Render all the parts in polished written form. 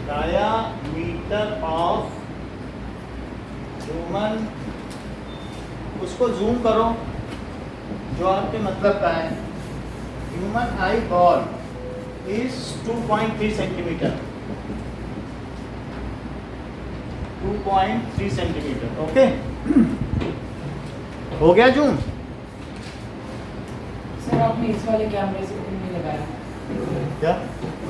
Diameter of human, उसको zoom करो जो आपके मतलब का है, human eye ball is 2.3 centimetre, 2.3 centimetre. Okay, हो गया जूम? सर आपने इस वाले कैमरे से क्यों नहीं लगाया? क्या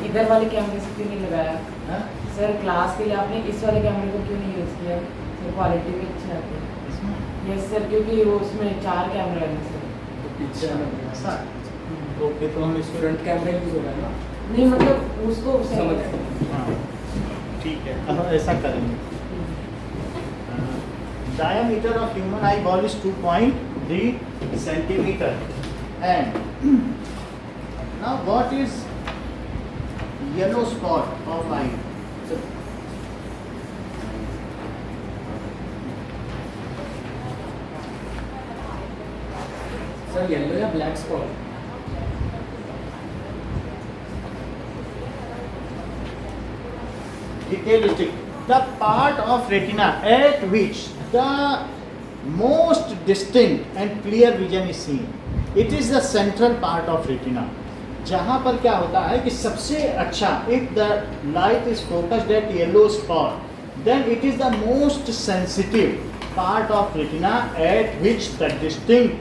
इधर वाले कैमरे से क्यों नहीं लगाया? है? सर क्लास के लिए आपने इस वाले कैमरे को क्यों नहीं यूज़ किया? सर क्वालिटी भी अच्छी आती है। इसमें यस सर, क्योंकि वो उसमें 4 कैमरे हैं सर। तो पीछे ऐसा? ओके, तो हम इसको फ्रंट कैमरा यूज हो रहा है ना। नहीं मतलब उसको समझ हाँ ठीक है, अब ऐसा करेंगे। Diameter of human eye ball is 2.3 centimetre and now what is yellow spot of eye? Sir yellow या black spot? Detailistic, the part of retina at which the most distinct and clear vision is seen. It is the central part of retina. जहाँ पर क्या होता है कि सबसे अच्छा, if the light is focused at yellow spot, then it is the most sensitive part of retina at which the distinct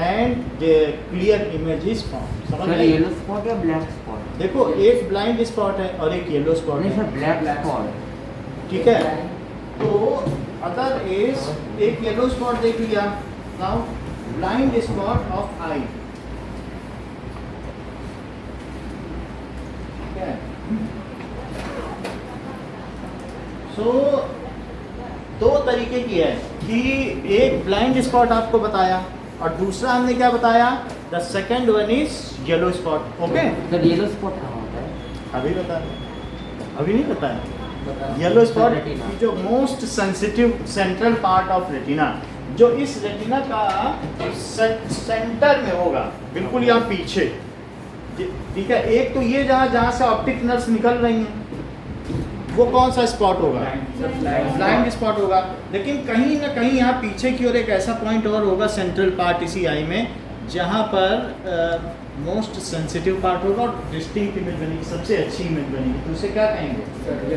and the clear image is formed. समझ sir गए? येलो स्पॉट या ब्लैक स्पॉट? देखो एक blind spot है और एक yellow spot नहीं है, सर ब्लैक स्पॉट। ठीक है? तो अदर इज एक येलो स्पॉट देख लिया, नाउ ब्लाइंड स्पॉट ऑफ आई, ठीक है? सो दो तरीके की है कि एक ब्लाइंड स्पॉट आपको बताया और दूसरा हमने क्या बताया, the second one is yellow spot. Okay, sir yellow spot कहाँ होता है? अभी बताया, अभी नहीं बताया। Yellow spot retina. जो most sensitive central part of retina, जो इस रेटिना का सेंटर में होगा, बिल्कुल यहाँ पीछे, ठीक है? एक तो ये जहाँ जहाँ से ऑप्टिक नर्व्स निकल रही हैं, वो कौन सा स्पॉट होगा? ब्लाइंड स्पॉट होगा। लेकिन कहीं ना कहीं यहाँ पीछे की ओर एक ऐसा पॉइंट और होगा सेंट्रल पार्ट इसी आई में, जहाँ पर मोस्ट सेंसिटिव पार्ट होगा और डिस्टिंक्ट इमेज बनेगी, सबसे अच्छी इमेज बनेगी। तो उसे क्या कहेंगे?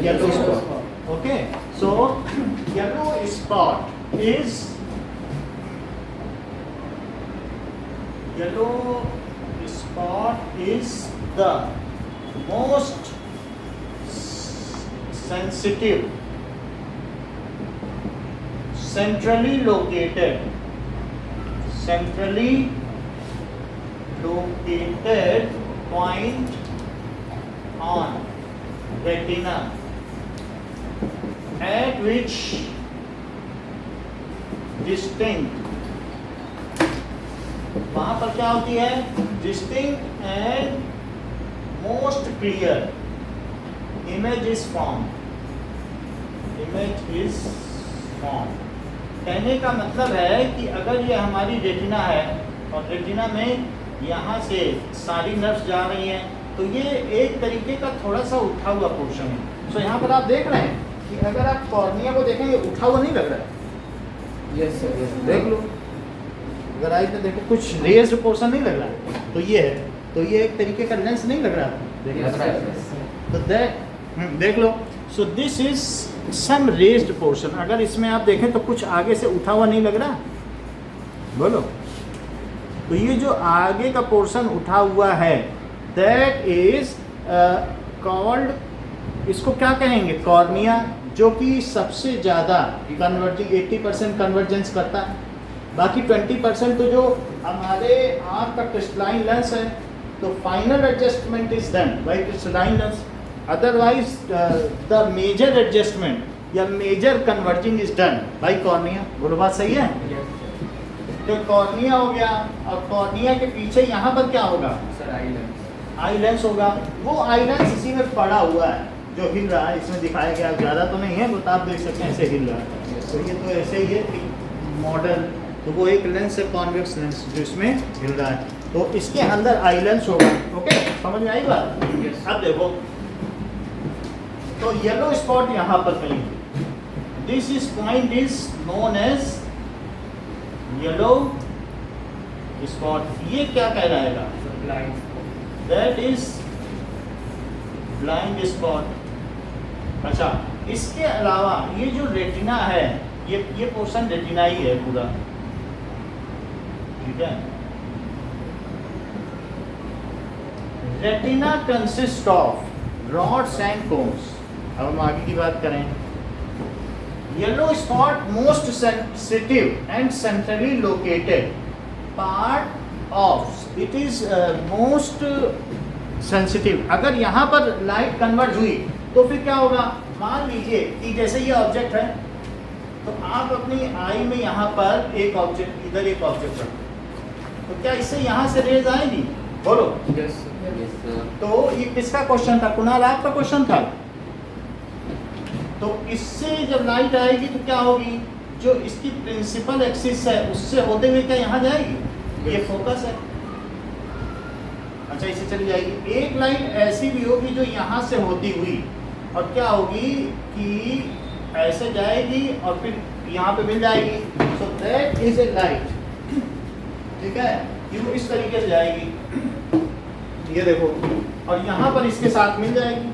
Yellow spot. Okay, so yellow spot is the most sensitive, centrally located point on retina at which distinct, वहाँ पर क्या होती है? distinct and most clear image is formed. कहने का मतलब है कि अगर ये हमारी रेटिना है और रेटिना में यहाँ से सारी नर्व्स जा रही हैं, तो ये एक तरीके का थोड़ा सा उठा हुआ पोर्शन है। सो यहाँ पर आप देख रहे हैं कि अगर आप कॉर्निया को देखेंगे, उठा हुआ नहीं लग रहा है। यस सर, देख लो, अगर आई तो देखो कुछ रेज्ड पोर्शन नहीं लग रहा है, तो ये है, तो ये एक तरीके का लेंस नहीं लग रहा है। तो देख लो, so this is some raised portion. अगर इसमें आप देखें तो कुछ आगे से उठा हुआ नहीं लग रहा, बोलो। तो ये जो आगे का पोर्शन उठा हुआ है, दैट इज कॉल्ड, इसको क्या कहेंगे? कॉर्निया, जो कि सबसे ज़्यादा कन्वर्जिंग 80% कन्वर्जेंस करता है। बाकी 20% तो जो हमारे आँख का क्रिस्टलाइन लेंस है, तो final adjustment is done by crystalline lens. Otherwise the major adjustment या major converging is done by cornea. बोलो, बात सही है? तो कॉर्निया हो गया, और कॉर्निया के पीछे यहाँ पर क्या होगा? Sir eye lens. Eye lens होगा। वो आई लेंस इसी में पड़ा हुआ है, जो हिल रहा है, इसमें दिखाया गया, ज़्यादा तो नहीं है, तो आप देख सकते हैं ऐसे हिल रहा है। तो ये तो ऐसे ही है मॉडल, तो वो एक लेंस है कॉन्वेक्स लेंस जो इसमें हिल रहा है, तो इसके अंदर आई लेंस होगा। ओके, समझ में आई बात? अब देखो, तो येलो स्पॉट यहाँ पर कहीं, this is point is known as yellow spot. ये क्या कहलाएगा? Blind spot. That is blind spot. अच्छा, इसके अलावा ये जो रेटिना है, ये पोर्शन रेटिना ही है पूरा, ठीक है। Retina consist of rods and cones. अब हम आगे की बात करें, yellow spot most sensitive and centrally located part of it is most sensitive. अगर यहाँ पर लाइट कन्वर्ट हुई तो फिर क्या होगा? मान लीजिए कि जैसे ये ऑब्जेक्ट है, तो आप अपनी आई में यहाँ पर एक ऑब्जेक्ट, इधर एक ऑब्जेक्ट रखो, तो क्या इससे यहाँ से रेज आएगी? बोलो। Yes Yes, sir. तो ये किसका क्वेश्चन था? कुणाल, आपका क्वेश्चन था। तो इससे जब लाइट आएगी तो क्या होगी? जो इसकी प्रिंसिपल एक्सिस है उससे होते हुए क्या यहाँ जाएगी? ये फोकस है। अच्छा, इसे चली जाएगी। एक लाइट ऐसी भी होगी जो यहाँ से होती हुई, और क्या होगी कि ऐसे जाएगी और फिर यहाँ पे मिल जाएगी। So that is a light, ठीक है। ये वो इस तरीके से जाएगी, ये देखो, और यहाँ पर इसके साथ मिल जाएगी,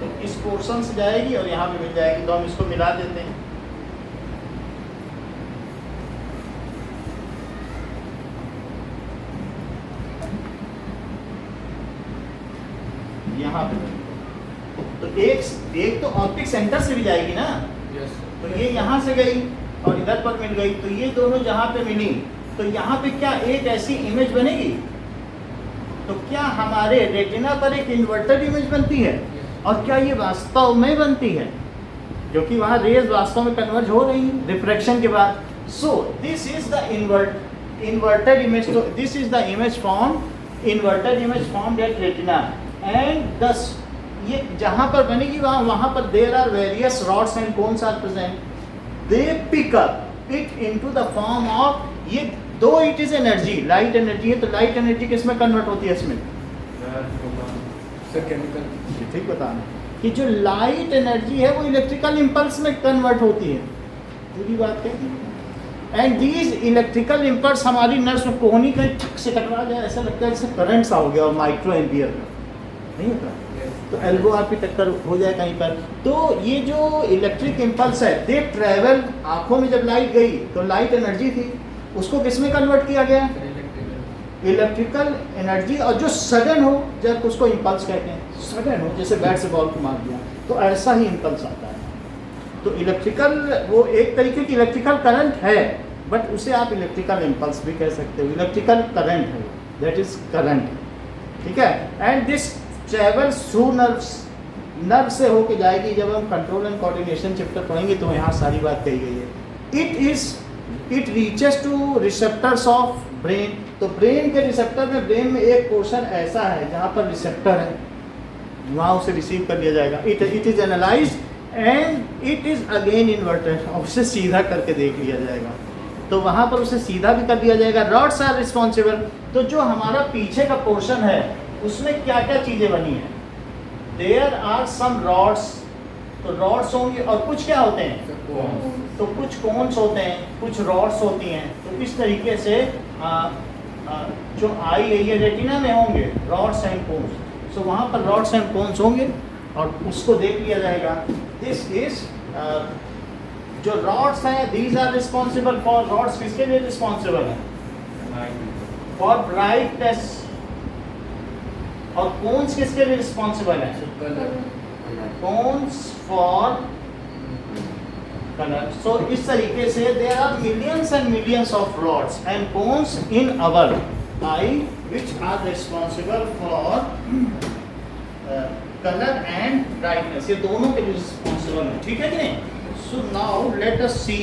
तो इस पोर्शन से जाएगी और यहाँ पे मिल जाएगी। तो हम इसको मिला देते हैं। यहाँ पे तो एक तो ऑप्टिक सेंटर से भी जाएगी ना, यस तो ये यहाँ से गई और इधर पर मिल गई, तो ये दोनों जहाँ पे मिली तो यहाँ पे क्या एक ऐसी इमेज बनेगी? तो क्या हमारे रेटिना पर एक इन्वर्टेड इमेज बनती है? और क्या ये वास्तव में बनती है? क्योंकि वहाँ रेज वास्तव में कन्वर्ज हो रही है रिफ्रैक्शन के बाद। So this is the inverted image. तो this is the image form, inverted image form at retina and thus ये जहाँ पर बनेगी वहाँ पर there are various rods and cones are present. They pick up it into the form of, ये दो it is energy, light energy है, तो लाइट एनर्जी किसमें कन्वर्ट होती है? इसमें सर केमिकल। ठीक बताना कि जो लाइट एनर्जी है वो इलेक्ट्रिकल इंपल्स में कन्वर्ट होती है, पूरी बात है। एंड दीज इलेक्ट्रिकल इंपल्स हमारी नर्व्स में कोहनी कहीं ठक से टकरा जाए, ऐसा लगता है जैसे करंट सा हो गया और माइक्रो एम्पियर का, नहीं होता? तो एल्बो आपकी टक्कर हो जाए कहीं पर। तो ये जो इलेक्ट्रिक इंपल्स है, दे ट्रेवल, आंखों में जब लाइट गई तो लाइट एनर्जी थी, उसको किस में कन्वर्ट किया गया? Electrical energy. और जो सडन हो, जब उसको इंपल्स कहते हैं, सडन हो, जैसे बैट से बॉल को मार दिया, तो ऐसा ही इंपल्स आता है। तो इलेक्ट्रिकल, वो एक तरीके की इलेक्ट्रिकल करंट है, बट उसे आप इलेक्ट्रिकल इंपल्स भी कह सकते हो। इलेक्ट्रिकल करंट है, दैट इज करंट, ठीक है। And this travels through nerves, nerve से होके जाएगी। जब हम कंट्रोल एंड कोऑर्डिनेशन चैप्टर पढ़ेंगे तो यहाँ सारी बात कही गई है। It reaches two receptors of brain. तो ब्रेन के रिसेप्टर में, ब्रेन में एक पोर्शन ऐसा है जहाँ पर रिसेप्टर है, वहाँ उसे रिसीव कर लिया जाएगा। It is analyse and it is again inverted, और उसे सीधा करके देख लिया जाएगा, तो वहाँ पर उसे सीधा भी कर दिया जाएगा। Rods are responsible. तो जो हमारा पीछे का पोर्शन है उसमें क्या क्या चीज़ें बनी हैं? देयर आर सम रॉड्स, तो रॉड्स होंगे, और कुछ क्या होते हैं? तो कुछ कोन्स होते हैं, कुछ रॉड्स होती हैं। तो इस तरीके से जो आई है ये रेटिना में होंगे रॉड्स एंड कोन्स। सो वहाँ पर रॉड्स एंड कोन्स होंगे और उसको देख लिया जाएगा। दिस इज जो रॉड्स हैं, these are responsible for, rods किसके लिए रिस्पॉन्सिबल है? For brightness. और कोन्स किसके लिए रिस्पॉन्सिबल है? Cons for colour. सो इस तरीके से there are millions and millions of rods and cones in our eye which are responsible for colour and brightness. ये दोनों के लिए रिस्पॉन्सिबल है, ठीक है कि नहीं? सो नाउ लेट अस सी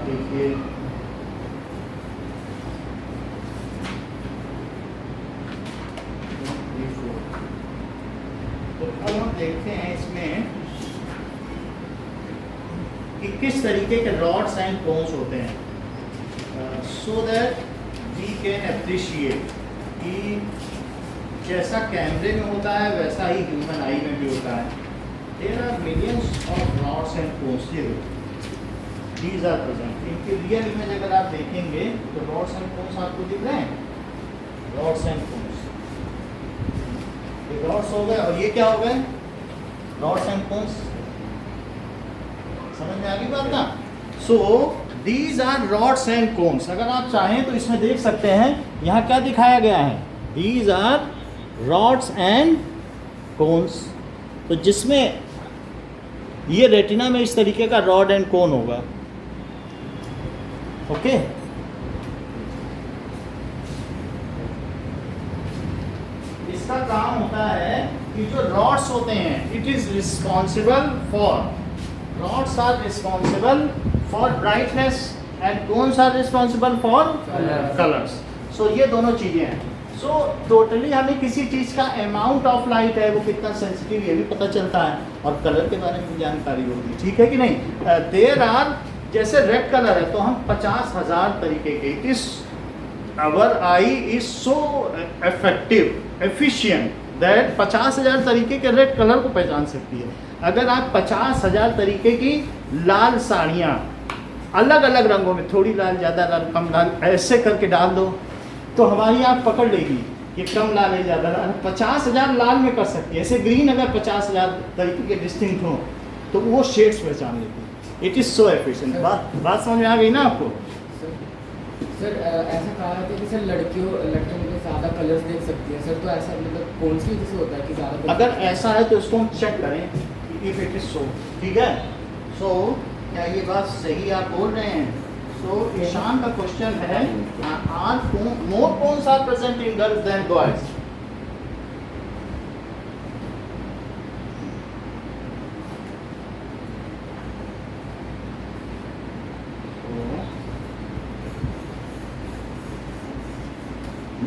आप देखिए तो अब हम देखते हैं इसमें कि किस तरीके के रॉड्स एंड कोन्स होते हैं, so that we can appreciate कि जैसा कैमरे में होता है वैसा ही ह्यूमन आई में भी होता है. There are millions of rods and cones. These are present. इनकी रियल इमेज अगर आप देखेंगे तो रॉड्स एंड कोन्स आपको दिख रहे हैं. रॉड्स एंड कोन्स, ये रॉड्स हो गए और ये क्या हो गए, रॉड्स एंड कोन्स. समझ में आ गई बात ना. So these are rods and cones. अगर आप चाहें तो इसमें देख सकते हैं यहाँ क्या दिखाया गया है, these are rods and cones. तो जिसमें ये रेटिना में इस तरीके का रॉड एंड कोन होगा. ओके इसका काम होता है कि जो रॉड्स होते हैं, it is responsible for, rods are responsible for brightness and cones are responsible for colours. So ये दोनों चीजें हैं. सो टोटली हमें किसी चीज़ का अमाउंट ऑफ लाइट है वो कितना सेंसिटिव ये भी पता चलता है और कलर के बारे में जानकारी होगी. ठीक है कि नहीं. देयर आर, जैसे रेड कलर है तो हम 50,000 तरीके के, it is our eye is so effective efficient that 50,000 तरीके के रेड कलर को पहचान सकती है. अगर आप 50,000 तरीके की लाल साड़ियाँ अलग अलग रंगों में, थोड़ी लाल ज़्यादा लाल कम लाल ऐसे करके डाल दो तो हमारी आँख पकड़ लेगी कि कम लाल है ज़्यादा लाल. 50,000 लाल में कर सकती है. ऐसे ग्रीन अगर 50,000 तरीके के डिस्टिंक्ट हो तो वो शेड्स पहचान लेती है. It is so efficient. बात समझ में आ गई ना आपको. सर ऐसा कहा है कि सर लड़कियों में ज़्यादा कलर्स देख सकती हैं सर, तो ऐसा मतलब कौन सी वजह से होता है कि ज़्यादा, अगर ऐसा है तो इसको हम चेक करें इफ इट इज़ सो. ठीक है. सो क्या ये बात सही आप बोल रहे हैं. सो ईशान का क्वेश्चन है, are more cones are present in girls than boys.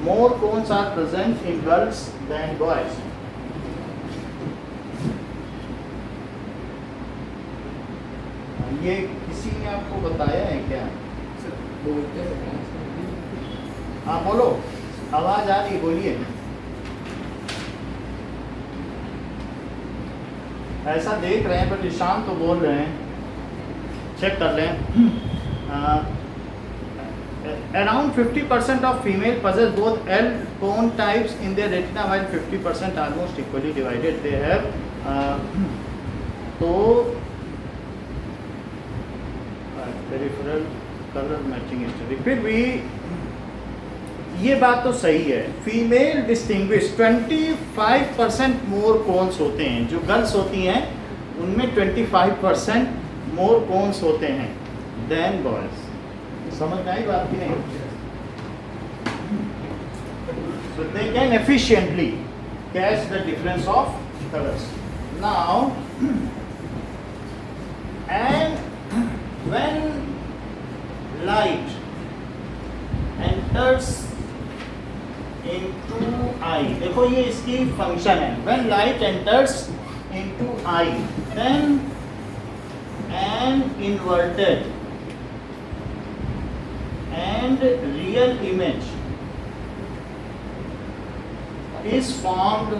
More cones are present in girls than boys. ये किसी ने आपको बताया है क्या. बोलते हैं हाँ बोलो, आवाज आ रही, बोलिए. ऐसा देख रहे हैं पर ईशान तो बोल रहे हैं. चेक कर लें. Around 50% of female possess both L cone types in their retina, while 50% almost equally divided. They have तो peripheral color matching history. फिर भी ये बात तो सही है. फीमेल डिस्टिंग्विश 25% मोर कोन्स होते हैं. जो गर्ल्स होती हैं उनमें 25% मोर कोन्स होते हैं देन बॉयज. समझ में आई बात की नहीं. So they can efficiently catch the difference of colors. Now, and when light enters into eye, देखो ये इसकी फंक्शन है. When light enters into eye, then an inverted and real image is formed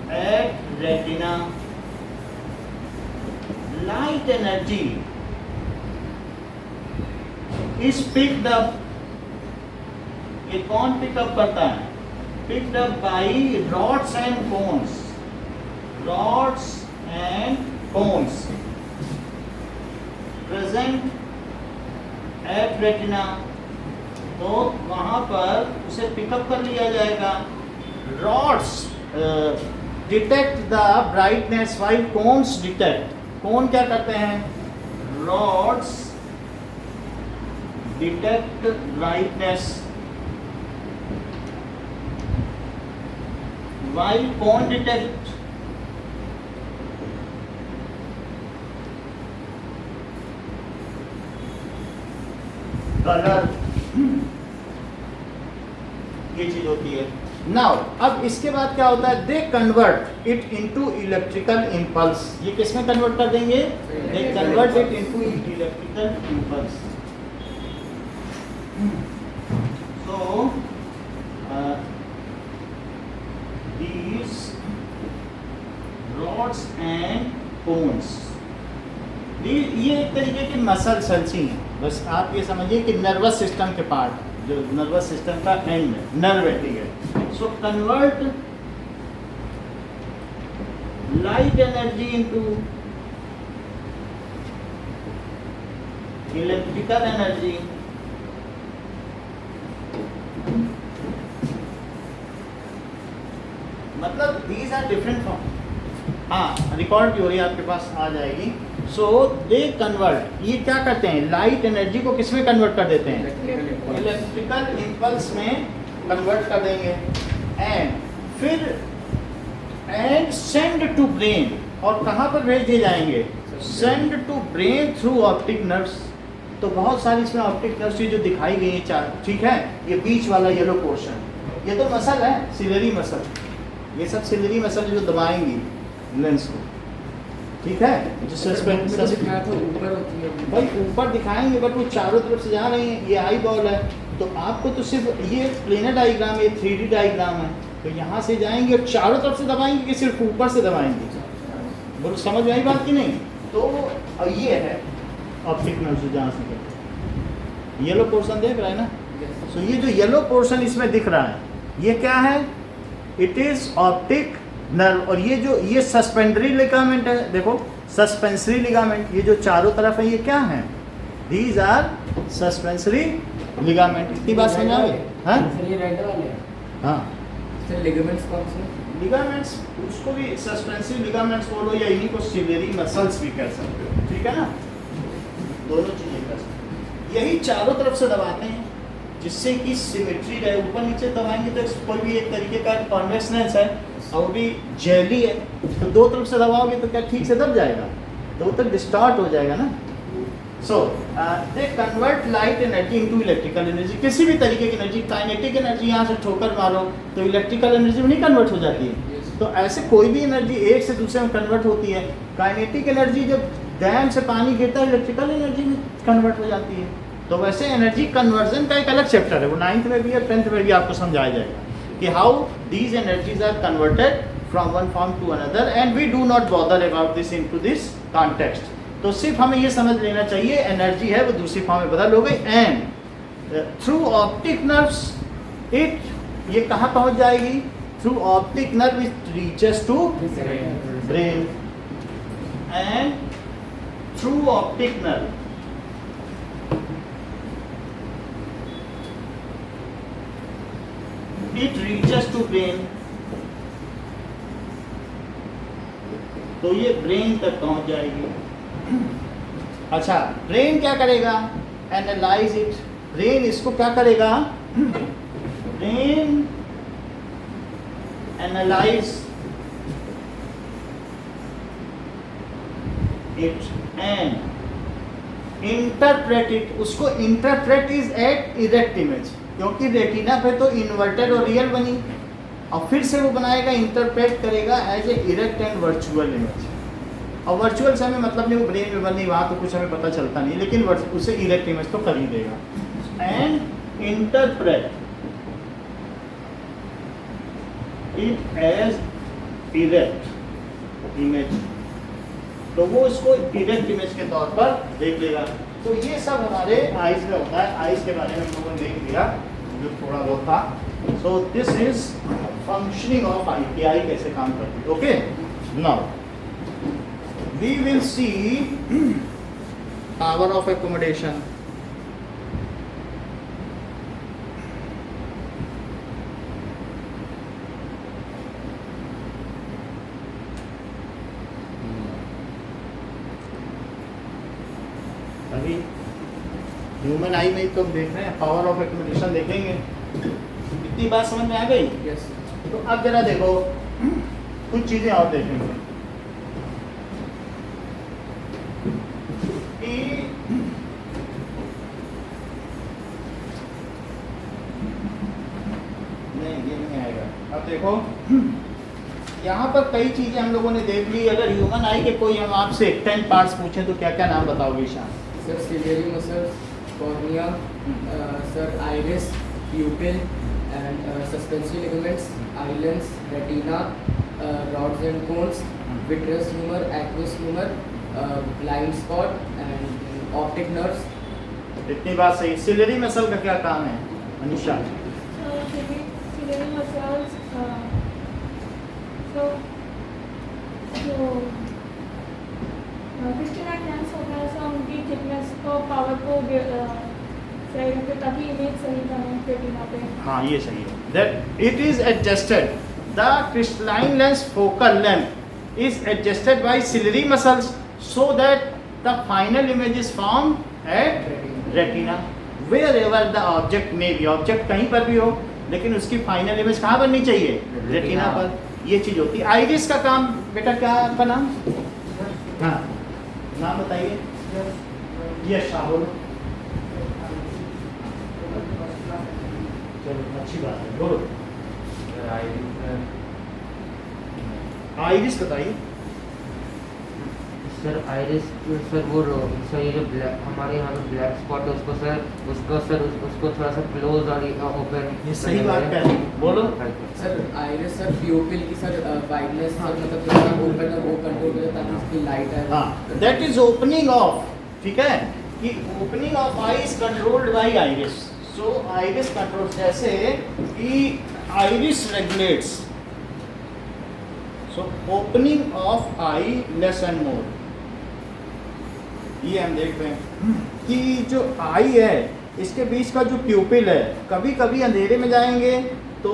at retina. Light energy is picked up. ये कौन pick up करता है? Picked up by rods and cones. Rods and cones present at retina. तो वहाँ पर उसे pick up कर लिया जाएगा. Rods detect the brightness while cones detect. Cone क्या करते हैं? Rods detect brightness while cone detect colour, ये चीज होती है। नाउ अब इसके बाद क्या होता है, they convert it into electrical impulse. ये किस में कन्वर्ट कर देंगे, they convert it into electrical impulse. So these rods and cones, ये एक तरीके की मसल सेल्स ही हैं। बस आप ये समझिए कि नर्वस सिस्टम के पार्ट, जो नर्वस सिस्टम का एंड है, नर्व है, ठीक है। So convert light energy into electrical energy, मतलब दीज आर डिफरेंट फॉर्म। हाँ, रिकॉर्ड की हो रही है, आपके पास आ जाएगी। सो दे कन्वर्ट, ये क्या करते हैं, लाइट एनर्जी को किस में कन्वर्ट कर देते हैं, इलेक्ट्रिकल इम्पल्स में कन्वर्ट कर देंगे। एंड फिर एंड सेंड टू ब्रेन, और कहाँ पर भेज दिए जाएंगे, send to brain through optic nerves. तो बहुत सारी इसमें ऑप्टिक नर्व्स जो दिखाई गई है चार, ठीक है। ये बीच वाला येलो पोर्शन, ये तो मसल है, सिलरी मसल, ये सब सिलरी मसल जो दबाएंगी लेंस को, ठीक है। जो दिखाया था ऊपर होती है भाई, ऊपर दिखाएंगे बट वो चारों तरफ से जा रही हैं। ये आई बॉल है, तो आपको तो सिर्फ ये प्लेनर डायग्राम है, 3D डायग्राम है, तो यहाँ से जाएंगे और चारों तरफ से दबाएंगे कि सिर्फ ऊपर से दबाएंगे, बोलो समझ में आई बात की नहीं। तो ये है ऑप्टिक नर्व जहाँ से करते, येलो पोर्शन देख रहा है ना। सो ये जो येलो पोर्शन इसमें दिख रहा है, ये क्या है, इट इज ऑप्टिक नर्व। और ये जो ये सस्पेंडरी लिगामेंट है, देखो सस्पेंसरी लिगामेंट, ये जो चारों तरफ है ये क्या है, दीज आर सस्पेंसरी लिगामेंट। इतनी बात समझ आ गई? हाँ ये रेड वाले हैं। हाँ, सर लिगामेंट्स कौन से, लिगामेंट्स उसको भी सस्पेंसरी लिगामेंट्स बोलो या इन्हीं को सिलेरी मसल्स भी कह सकते हो, ठीक है ना। दोनों चीजें कर सकते, यही चारों तरफ से दबाते हैं जिससे कि सिमेट्री रहे। ऊपर नीचे दबाएंगे तो कोई भी एक तरीके का कॉन्वेक्सनेस है और वो भी जेली है, तो दो तरफ से दबाओगे तो क्या ठीक से दब जाएगा, तो वो तो डिस्टॉर्ट हो जाएगा ना। So they convert light energy into electrical energy. किसी भी तरीके की एनर्जी, काइनेटिक एनर्जी यहाँ से ठोकर मारो तो इलेक्ट्रिकल एनर्जी में नहीं कन्वर्ट हो जाती है। तो ऐसे कोई भी एनर्जी एक से दूसरे में कन्वर्ट होती है। काइनेटिक एनर्जी जब डैम से पानी गिरता है इलेक्ट्रिकल एनर्जी में कन्वर्ट हो जाती है। तो वैसे एनर्जी कन्वर्जन का एक अलग चैप्टर है, वो 9th में भी और 10th में भी आपको समझाया जाएगा कि how these energies are converted from one form to another, and we do not bother about this into this context. तो सिर्फ हमें ये समझ लेना चाहिए एनर्जी है वो दूसरी फॉर्म में बदल हो गई, and through optic nerves it, ये कहाँ पहुँच जाएगी, through optic nerve it reaches to brain, and through optic nerve it reaches to brain। तो ये ब्रेन तक पहुंच जाएगी। अच्छा, ब्रेन क्या करेगा, एनालाइज इट। ब्रेन इसको क्या करेगा, brain analyse it and interpret it. उसको interpret is at erect image, क्योंकि रेटिना पे तो इन्वर्टेड और रियल बनी, और फिर से वो बनाएगा, इंटरप्रेट करेगा as a erect and virtual image. और वर्चुअल से हमें मतलब नहीं वो ब्रेन में बनी, वहाँ तो कुछ हमें पता चलता नहीं, लेकिन उसे इरेक्ट इमेज तो कर ही देगा। And interpret it as erect image, तो वो इसको इरेक्ट इमेज के तौर पर देख लेगा। तो ये सब हमारे आइज में होता है। आइज के बारे में हम लोगों ने देख लिया जो थोड़ा बहुत था। So this is functioning of eye, कि आई कैसे काम करती है। Okay, now we will see power of accommodation. अभी ह्यूमन आई में तो देख रहे हैं, पावर ऑफ एकोमोडेशन देखेंगे। इतनी बात समझ में आ गई? यस। तो अब जरा देखो कुछ चीजें और देखेंगे कि देखो यहाँ पर कई चीज़ें हम लोगों ने देख ली। अगर ह्यूमन आई के कोई हम आपसे 10 पार्ट्स पूछें तो क्या क्या नाम बताओगे Ishan? Sir ciliary muscles, cornea, sir iris, pupil and suspensory ligaments, islands, retina, rods and cones, vitreous humour, aqueous humour, blind spot and optic nerves. इतनी बात सही। सिलरी मसल का क्या काम है मनीषा? ciliary muscles, so जो क्रिस्टलाइन लेंस होता है सो उनकी थिकनेस को पावर को सही रखते ताकि इमेज सही बने रेटिना पे। हाँ ये सही है। That it is adjusted the crystalline lens focal length is adjusted by ciliary muscles so that the final image is form at retina wherever the object may be। Object कहीं पर भी हो लेकिन उसकी फाइनल इमेज कहाँ बननी चाहिए? Retina पर। ये चीज होती है। आइरिस का काम बेटा क्या है आपका नाम? हाँ नाम बताइए। यस बोलो। चलो अच्छी बात है, बोलो। आइरिस बताइए। सर आइरिस सर वो सर ये जो ब्लैक हमारे यहाँ पे ब्लैक स्पॉट है उसको उसको थोड़ा सा क्लोज और ओपन। ये सही बात कह रहे हैं, बोलो। सर आइरिस सर प्यूपिल की सर वाइडनेस सर मतलब थोड़ा ओपन है वो कंट्रोल करता है ताकि उसकी लाइट है। हाँ दैट इज ओपनिंग ऑफ, ठीक है कि opening of I is controlled by iris. So iris control, जैसे कि iris regulates, so opening of I less and more. ये हम देख रहे हैं कि जो आई है इसके बीच का जो प्यूपिल है, कभी कभी अंधेरे में जाएंगे तो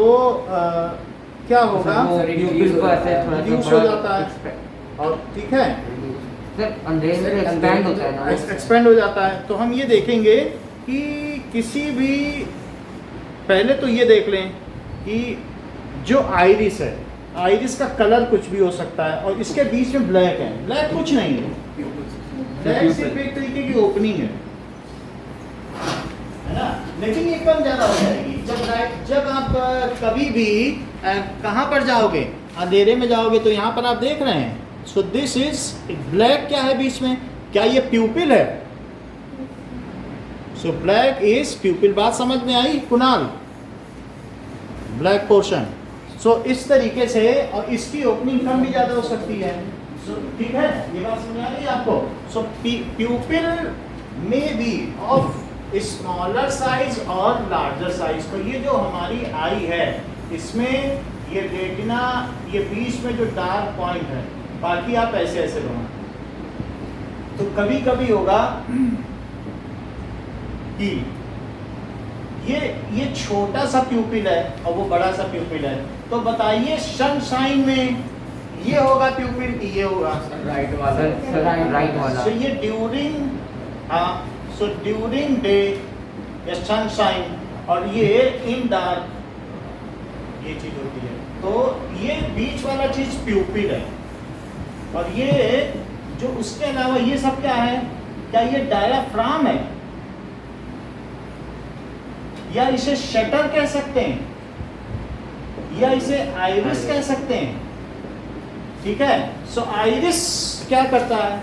क्या होगा? प्यूपिल को ऐसे थोड़ा रिड्यूस हो जाता है और ठीक है सर अंधेरे में एक्सपैंड होता है ना, एक्सपेंड हो जाता है। तो हम ये देखेंगे कि किसी भी, पहले तो ये देख लें कि जो आइरिस है, आइरिस का कलर कुछ भी हो सकता है और इसके बीच में ब्लैक है। ब्लैक कुछ नहीं है, ब्लैक सिर्फ एक तरीके की ओपनिंग है ना। लेकिन ये कम ज़्यादा हो जाएगी जब आप कभी भी कहाँ पर जाओगे, अंधेरे में जाओगे तो यहाँ पर आप देख रहे हैं। सो दिस इज ब्लैक, क्या है बीच में? क्या ये प्यूपिल है? So black is pupil. बात समझ में आई कुणाल? Black portion. सो इस तरीके से, और इसकी ओपनिंग कम भी ज़्यादा हो सकती है। सो ठीक है, ये बात समझ आ रही है आपको? सो प्यूपिल में बी ऑफ स्मॉलर साइज और लार्जर साइज। तो ये जो हमारी आई है इसमें ये रेटिना, ये बीच में जो डार्क पॉइंट है, बाकी आप ऐसे ऐसे बना। तो कभी कभी होगा कि ये छोटा सा प्यूपिल है और वो बड़ा सा प्यूपिल है। तो बताइए सनशाइन में ये होगा प्यूपिल कि ये होगा राइट वाला? राइट वाला। सो ये ड्यूरिंग डे या सनशाइन, और ये इन डार्क, ये चीज होती है। तो ये बीच वाला चीज प्यूपिल है। और ये जो उसके अलावा ये सब क्या है? क्या ये डायाफ्राम है या इसे शटर कह सकते हैं या इसे आइरिस कह सकते हैं, ठीक है। सो आइरिस क्या करता है?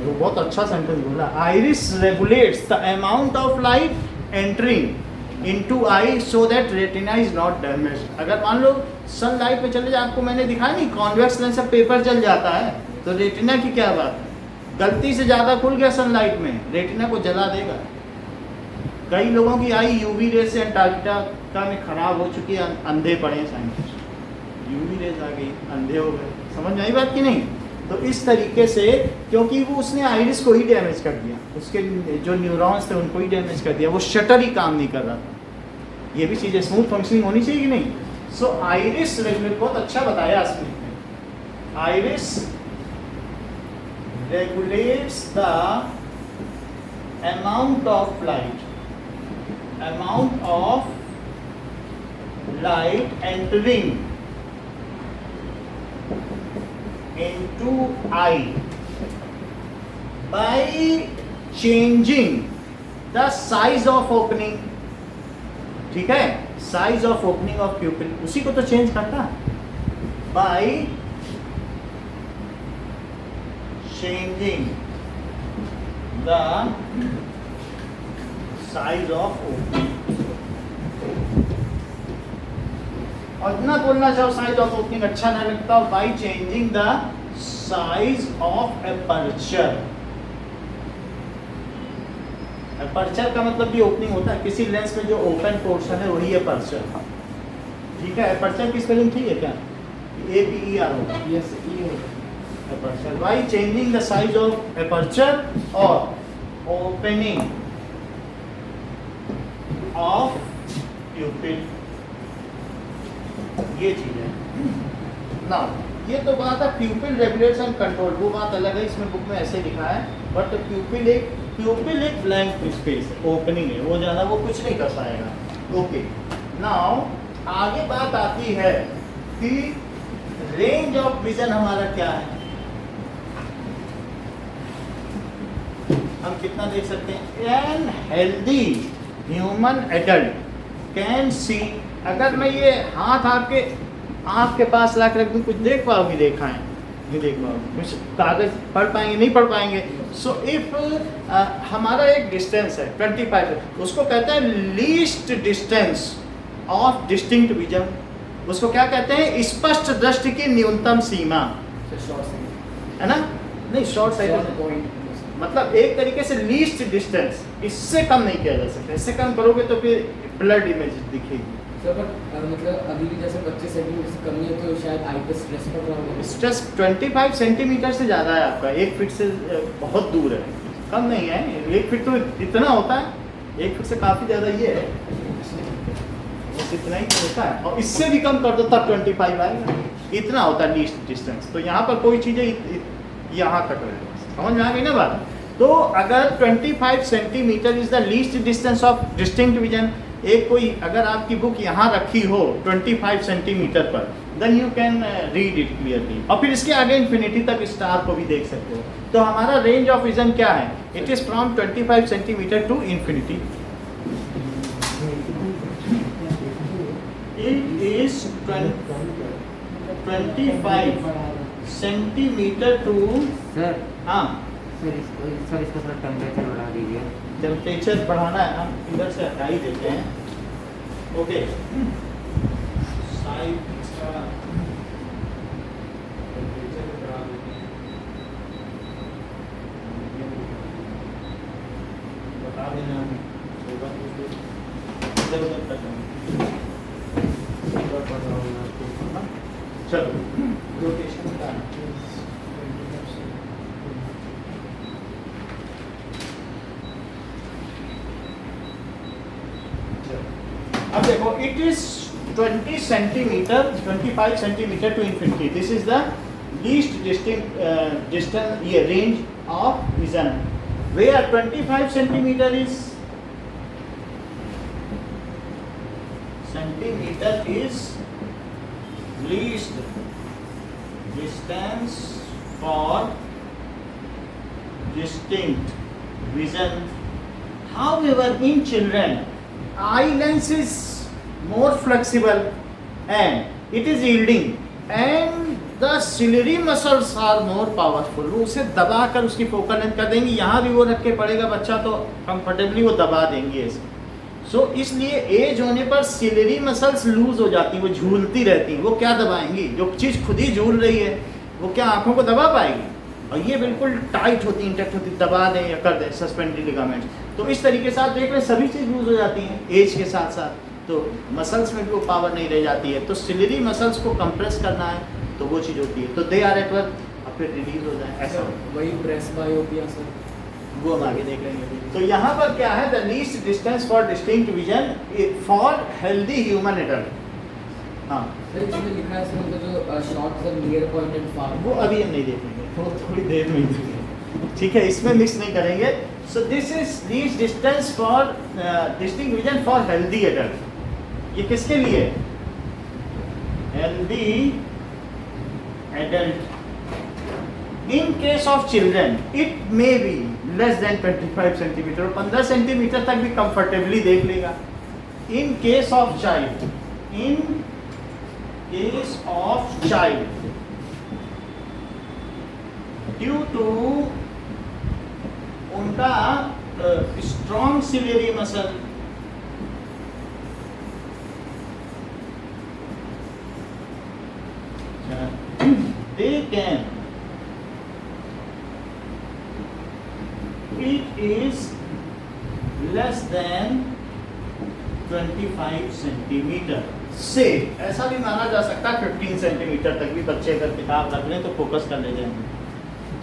वो बहुत अच्छा सेंटेंस बोला। Iris regulates the amount of light entering into I so that retina is not damaged. अगर मान लो सनलाइट पे चले जाए, आपको मैंने दिखाया नहीं, कॉन्वेक्स लेंस से पेपर जल जाता है, तो रेटिना की क्या बात है? गलती से ज़्यादा खुल गया सनलाइट में, रेटिना को जला देगा। कई लोगों की आई यूवी रे से अंटार्कटिका में खराब हो चुकी है, अंधे पड़े साइंटिस्ट। यूवी रेज आ गई, अंधे हो गए। समझ में आई बात कि नहीं? तो इस तरीके से, क्योंकि वो उसने आइरिस को ही डैमेज कर दिया, उसके जो न्यूरॉन्स थे उनको ही डैमेज कर दिया, वो शटर ही काम नहीं कर रहा था। ये भी चीज़ें स्मूथ फंक्शनिंग होनी चाहिए कि नहीं? सो आइरिस रेगुलेट, बहुत अच्छा बताया इसमें। Iris regulates the amount of light entering into eye by changing the size of opening ठीक है, साइज ऑफ ओपनिंग ऑफ प्यूपिल उसी को तो चेंज करता by changing the size of opening. और इतना बोलना चाहो साइज ऑफ ओपनिंग अच्छा ना लगता हो, by changing the size of aperture. Aperture का मतलब भी ओपनिंग होता है, किसी लेंस में जो ओपन पोर्शन है वही एपर्चर। ठीक है, एपर्चर की स्पेलिंग ठीक है क्या? APER होगा। Yes, ये aperture by changing the size of aperture और ओपनिंग ऑफ प्यूपिल, ये चीज है ना। ये तो बात है प्यूपिल रेगुलेशन कंट्रोल, वो बात अलग है, इसमें बुक में ऐसे लिखा है। बट प्यूपिल एक ब्लैंक स्पेस है, ओपनिंग है, वो ज़्यादा वो कुछ नहीं कर पाएगा। ओके, नाउ आगे बात आती है कि रेंज ऑफ विजन हमारा क्या है, हम कितना देख सकते हैं। N healthy human adult can see, अगर मैं ये हाथ आपके आँख के पास ला के रख दूँ, कुछ देख पाओगे? देखा है नहीं देख पाओगे, कुछ कागज पढ़ पाएंगे? नहीं पढ़ पाएंगे। सो इफ हमारा एक डिस्टेंस है 25, उसको कहते हैं least distance of distinct vision, उसको क्या कहते हैं? स्पष्ट दृष्टि की न्यूनतम सीमा, शॉर्ट साइड है ना? नहीं, शॉर्ट साइड पॉइंट मतलब एक तरीके से लीस्ट डिस्टेंस, इससे कम नहीं किया जा सकता। इससे कम करोगे तो फिर ब्लड इमेज दिखेगी। सर पर मतलब अभी भी जैसे 25 सेंटीमीटर से कम है तो शायद आई पे स्ट्रेस पड़ रहा होगा। स्ट्रेस 25 सेंटीमीटर से ज़्यादा है आपका, 1 फीट से बहुत दूर है, कम नहीं है। 1 फीट तो इतना होता है, 1 फीट से काफ़ी ज़्यादा ये है, बस इतना ही होता है। और इससे भी कम कर दो तब 25 आएगा, इतना होता है लीस्ट डिस्टेंस। तो यहाँ पर कोई चीज़ें यहाँ तक रहेगा, समझ में आ गई ना बात? तो अगर 25 centimetre is the least distance of distinct vision, एक कोई अगर आपकी बुक यहाँ रखी हो 25 सेंटीमीटर पर, then you can read it clearly. और फिर इसके आगे इन्फिनिटी तक स्टार को भी देख सकते हो। तो हमारा रेंज ऑफ विजन क्या है? It is from 25 centimetre to infinity. It is 25 centimetre to, sir हाँ सर इसका थोड़ा टेम्परेचर बढ़ा दीजिए। टेम्परेचर बढ़ाना है, हम इधर से हटा ही देते हैं। ओके, साइड इसका टेम्परेचर बढ़ा देते हैं, बता देना होगा इधर उधर तक। चलो रोटेशन का अब देखो, it is 20 centimetre 25 centimetre to infinity, this is the least distance, ये range of vision, where 25 centimetre is least distance for distinct vision. However, in children, eye lens is more flexible and it is yielding, and the ciliary muscles are more powerful. वो उसे दबा कर उसकी focal length कर देंगी, यहाँ भी वो रख के पड़ेगा बच्चा तो कंफर्टेबली वो दबा देंगे इसे। सो इसलिए एज होने पर सिलरी मसल्स लूज हो जाती हैं, वो झूलती रहती हैं। वो क्या दबाएंगी? जो चीज़ खुद ही झूल रही है वो क्या आंखों को दबा पाएगी? और ये बिल्कुल टाइट होती, इंटेक्ट होती, दबा दें या कर दें सस्पेंडेड लिगामेंट्स। तो इस तरीके से आप देख लें सभी चीज़ लूज हो जाती हैं एज के साथ साथ, तो मसल्स में भी वो पावर नहीं रह जाती है। तो सिलरी मसल्स को कंप्रेस करना है तो वो चीज़ होती है, तो दे आर एट वर्क, और फिर रिलीज हो जाए ऐसा। वही प्रेस बायोपिया सर, वो हम आगे देख लेंगे। तो यहाँ पर क्या है? The least distance for distinct vision for healthy human adult. हाँ, सर इसमें लिखा है सर मतलब जो short sir near point and far, वो अभी हम नहीं देखेंगे, वो थोड़ी देर में ही देखेंगे, ठीक है? इसमें मिक्स नहीं करेंगे। सो this is least distance for distinct vision for healthy adult. ये किसके लिए? Healthy adult. In case of children it may be less than 25 centimetre, 15 centimetre तक भी कंफर्टेबली देख लेगा। in case of child, due to उनका strong ciliary muscle, they can, it is less than 25 centimetre से, ऐसा भी माना जा सकता है 15 सेंटीमीटर तक भी बच्चे अगर किताब रख लें तो फोकस कर ले जाएंगे।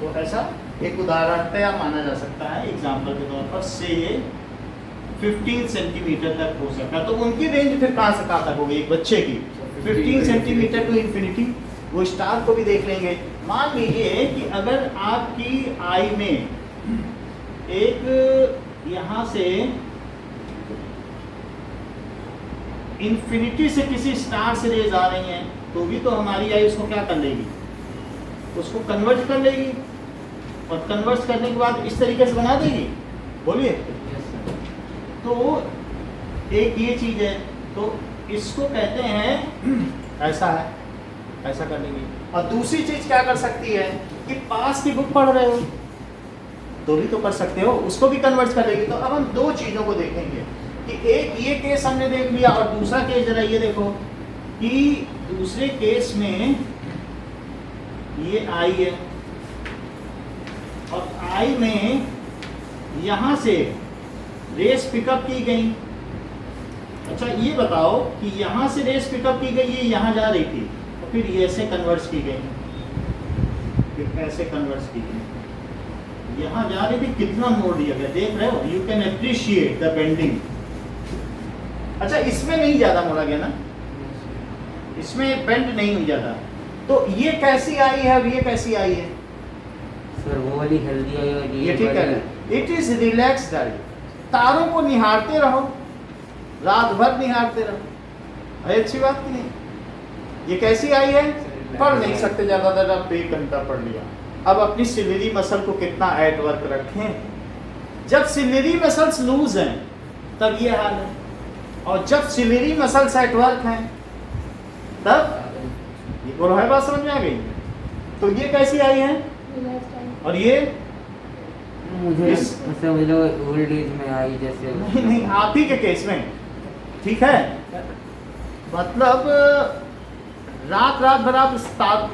तो ऐसा एक उदाहरणतया माना जा सकता है एग्जाम्पल के तौर पर, से 15 सेंटीमीटर तक हो सकता है। तो उनकी रेंज फिर कहाँ से कहाँ तक होगी एक बच्चे की? 15 सेंटीमीटर टू इन्फिनिटी। वो स्टार को भी देख लेंगे। मान लीजिए कि अगर आपकी आई में एक यहाँ से इन्फिनिटी से किसी स्टार से रेज आ रही हैं, तो भी तो हमारी आई उसको क्या कर लेगी? उसको कन्वर्ट कर लेगी, और कन्वर्ट करने के बाद इस तरीके से बना देगी। बोलिए। तो एक ये चीज है, तो इसको कहते हैं ऐसा है, ऐसा कर लेंगे। और दूसरी चीज क्या कर सकती है कि पास की बुक पढ़ रहे हो तो भी तो कर सकते हो, उसको भी कन्वर्ट कर लेगी। तो अब हम दो चीजों को देखेंगे कि एक ये केस हमने देख लिया, और दूसरा केस जरा ये देखो कि दूसरे केस में ये आई है, और आई में यहां से रेस पिकअप की गई। अच्छा ये बताओ कि यहां से रेस पिकअप की गई, ये यहां जा रही थी, और फिर ये ऐसे कन्वर्ट की गई, फिर ऐसे कन्वर्ट की गई, यहां जा रही थी, कितना मोड़ दिया गया, देख रहे हो? You can appreciate the bending. अच्छा इसमें नहीं ज्यादा मोड़ा गया ना, इसमें बेंड नहीं हुई ज्यादा। तो ये कैसी आई है, अब ये कैसी आई है? सर वो वाली हेल्दी आई और ये ठीक है, इट इज रिलैक्स्ड आई। तारों को निहारते रहो, रात भर निहारते रहो, अरे अच्छी बात की नहीं। ये कैसी आई है? पढ़ नहीं सकते ज्यादा देर, आप 1 घंटा पढ़ लिया। अब अपनी सिलेरी मसल को कितना एट वर्क रखें। जब सिलेरी मसल्स लूज हैं तब ये हाल है, और जब सिलेरी मसल्स एट वर्क हैं तब ये बोलो, है बात समझ में आ गई? तो ये कैसी आई है, और ये मुझे ओल्ड एज में आई जैसे। नहीं, आप ही के केस में ठीक है। मतलब रात भर आप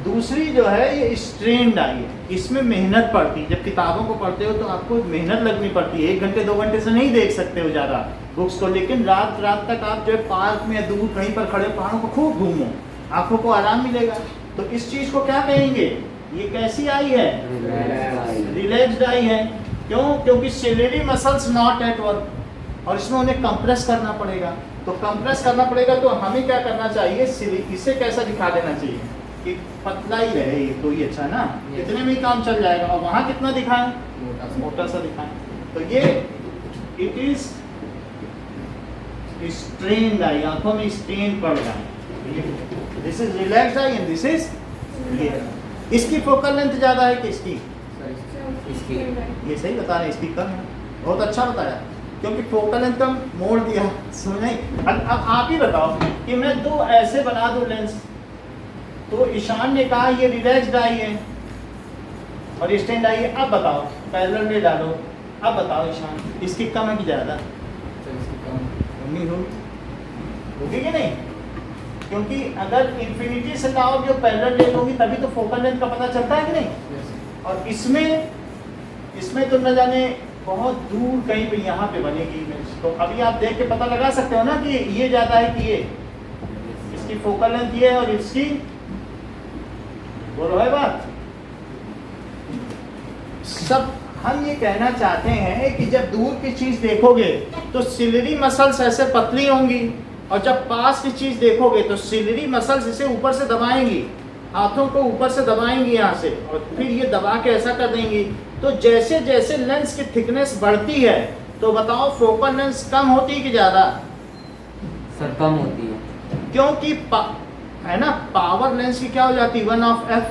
दूसरी जो है ये स्ट्रेन्ड आई है, इसमें मेहनत पड़ती है। जब किताबों को पढ़ते हो तो आपको मेहनत लगनी पड़ती है, 1 घंटे 2 घंटे से नहीं देख सकते हो ज़्यादा बुक्स को, लेकिन रात तक आप जो है पार्क में या दूर कहीं पर खड़े पहाड़ों को खूब घूमो, आंखों को आराम मिलेगा। तो इस चीज़ को क्या कहेंगे? ये कैसी आई है? रिलैक्स्ड आई है। क्यों? क्योंकि ciliary muscles not at work, और इसमें उन्हें कंप्रेस करना पड़ेगा। तो कंप्रेस करना पड़ेगा तो हमें क्या करना चाहिए? इसे कैसा दिखा देना चाहिए कि पतला ही रहे, ये तो ही अच्छा ना, इतने में ही काम चल जाएगा। और वहाँ कितना दिखाएं? मोटा सा दिखाएं। तो ये इट इज स्ट्रेन्ड आई, आंखों में स्ट्रेन पड़ रहा है। This is relaxed I and this is ये। इसकी फोकल लेंथ ज्यादा है कि इसकी? इसकी ये सही बता रहे हैं, इसकी कम है। बहुत अच्छा बताया, क्योंकि फोकल लेंथ कम मोड़ दिया, समझ नहीं। अब आप ही बताओ कि मैं 2 ऐसे बना दूं लेंस, तो ईशान ने कहा ये रिलैक्स्ड आई है और स्टैंड आई है। अब बताओ पैरेलल में डालो, अब बताओ ईशान इसकी कम है कि ज़्यादा? नहीं होगी कि नहीं? क्योंकि अगर इन्फिनिटी से लाओगे और पैरेलल ले लोगी तभी तो फोकल लेंथ का पता चलता है कि नहीं। और इसमें तो न जाने बहुत दूर कहीं पे यहाँ पे बनेगी इमेज। तो अभी आप देख के पता लगा सकते हो ना कि ये ज़्यादा है कि ये, इसकी फोकल लेंथ ये है और इसकी, बोलो है बात। सब हम ये कहना चाहते हैं कि जब दूर की चीज देखोगे तो सिलेरी मसल्स ऐसे पतली होंगी, और जब पास की चीज देखोगे तो सिलेरी मसल्स इसे ऊपर से दबाएंगी, हाथों को ऊपर से दबाएंगी यहाँ से, और फिर ये दबा के ऐसा कर देंगी। तो जैसे जैसे लेंस की थिकनेस बढ़ती है तो बताओ फोकल लेंथ कम होती है कि ज्यादा? सर कम होती है, क्योंकि है ना, पावर लेंस की क्या हो जाती है? 1/f।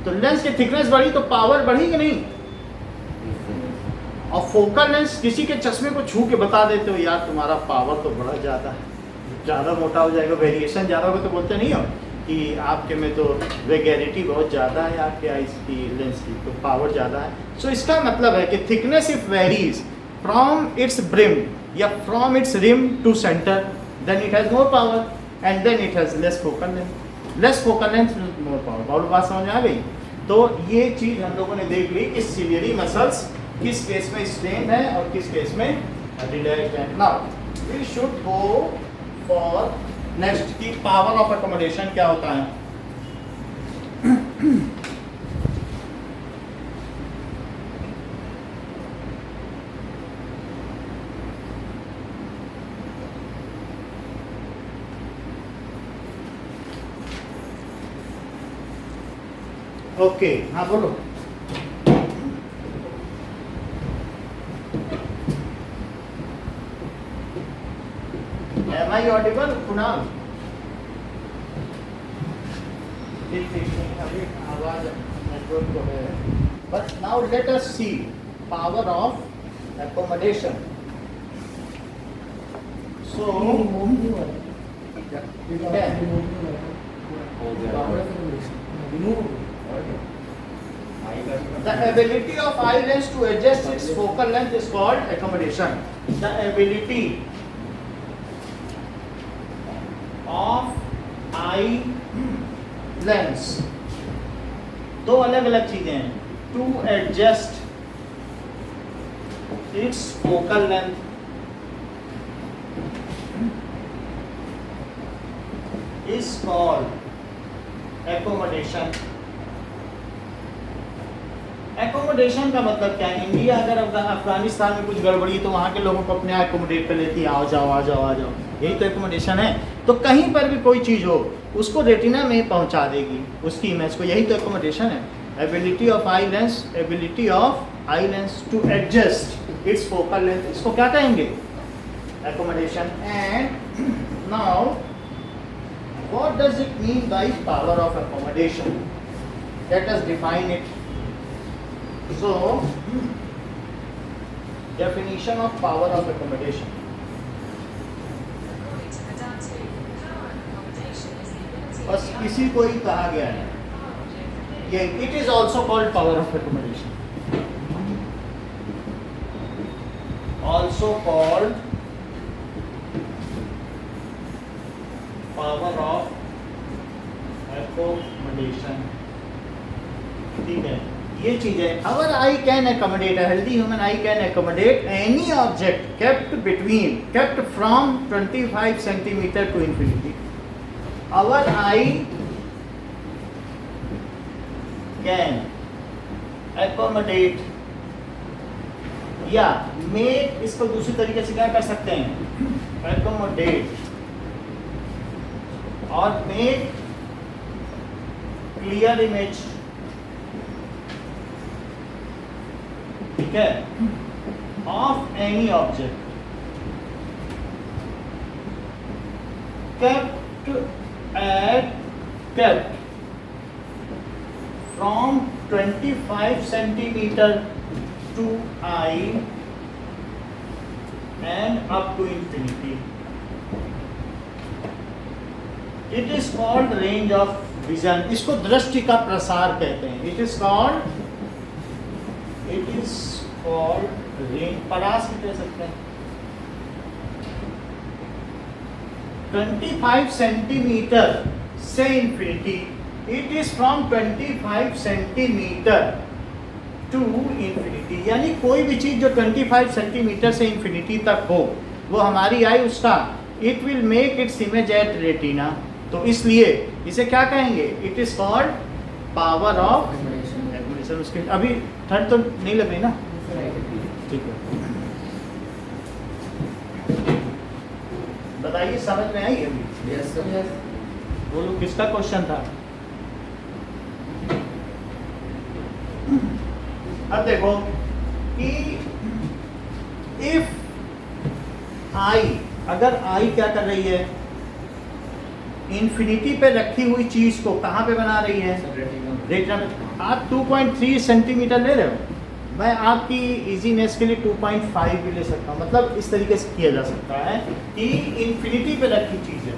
तो लेंस की थिकनेस बढ़ी तो पावर बढ़ी कि नहीं? और फोकल लेंस किसी के चश्मे को छू के बता देते हो यार तुम्हारा पावर तो बड़ा ज़्यादा है, ज़्यादा मोटा हो जाएगा, वेरिएशन ज़्यादा होगा, तो बोलते नहीं हो कि आपके में तो वेगैरिटी बहुत ज़्यादा है आपके आइस की लेंस की, तो पावर ज़्यादा है। सो इसका मतलब है कि thickness if varies from its brim या from its rim to centre, then it has more power and then it has less focal length. Less focal length more power. और बात समझ में आ गई? तो ये चीज़ हम लोगों ने देख ली कि सिलियरी मसल्स किस केस में स्ट्रेन है और किस केस में रिलैक्स्ड है। Now we should go for next की पावर ऑफ अकोमोडेशन क्या होता है। ओके हाँ बोलो। Am I audible, Kunal? अभी आवाज नेटवर्क को है। But now let us see power of accommodation. So, the ability of eye lens to adjust its focal length is called accommodation. The ability of eye lens, दो अलग अलग चीजें हैं। To adjust its focal length is called accommodation. Accommodation का मतलब क्या है? India अगर अफगानिस्तान में कुछ गड़बड़ी है तो वहाँ के लोगों को अपने यहाँ एकोमोडेट कर लेती है, आओ जाओ आ जाओ आ जाओ, यही तो एकोमोडेशन है। तो कहीं पर भी कोई चीज़ हो उसको रेटिना में पहुँचा देगी उसकी इमेज को, यही तो एकोमोडेशन है। Ability of eye lens, ability of eye lens to adjust its focal length, इसको क्या कहेंगे? Accommodation. And now what does it mean by power of accommodation? Let us define it. So, definition of power of accommodation. बस किसी को ही कहा गया है, ये it is also called power of accommodation. Also called power of accommodation. ठीक है, ये चीज है। Our eye can accommodate, healthy human eye can accommodate any object kept from 25 centimetre to infinity. Our eye can accommodate या make, इसको दूसरी तरीके से क्या कर सकते हैं? एकोमोडेट और मेक क्लियर इमेज, ठीक है, of any object kept from 25 centimeter to eye and up to infinity. It is called range of vision. इसको दृष्टि का प्रसार कहते हैं। It is called range, परास भी कह सकते हैं। 25 सेंटीमीटर से infinity, it is from 25 centimetre to infinity, यानी कोई भी चीज जो 25 सेंटीमीटर से इंफिनिटी तक हो वो हमारी आई उसका it will make its image at retina. तो इसलिए इसे क्या कहेंगे? It is called power of accommodation. उसके अभी ठंड तो नहीं लग रही ना? ठीक है, बताइए समझ में आई अभी? Yes sir. बोलो किसका क्वेश्चन था? अब देखो कि इफ आई, अगर आई क्या कर रही है? इंफिनिटी पे रखी हुई चीज को कहाँ पे बना रही है? रेटिना में। आप 2.3 सेंटीमीटर ले रहे हो, मैं आपकी इजीनेस के लिए 2.5 भी ले सकता हूँ, मतलब इस तरीके से किया जा सकता है कि इन्फिनिटी पे रखी चीज़ है।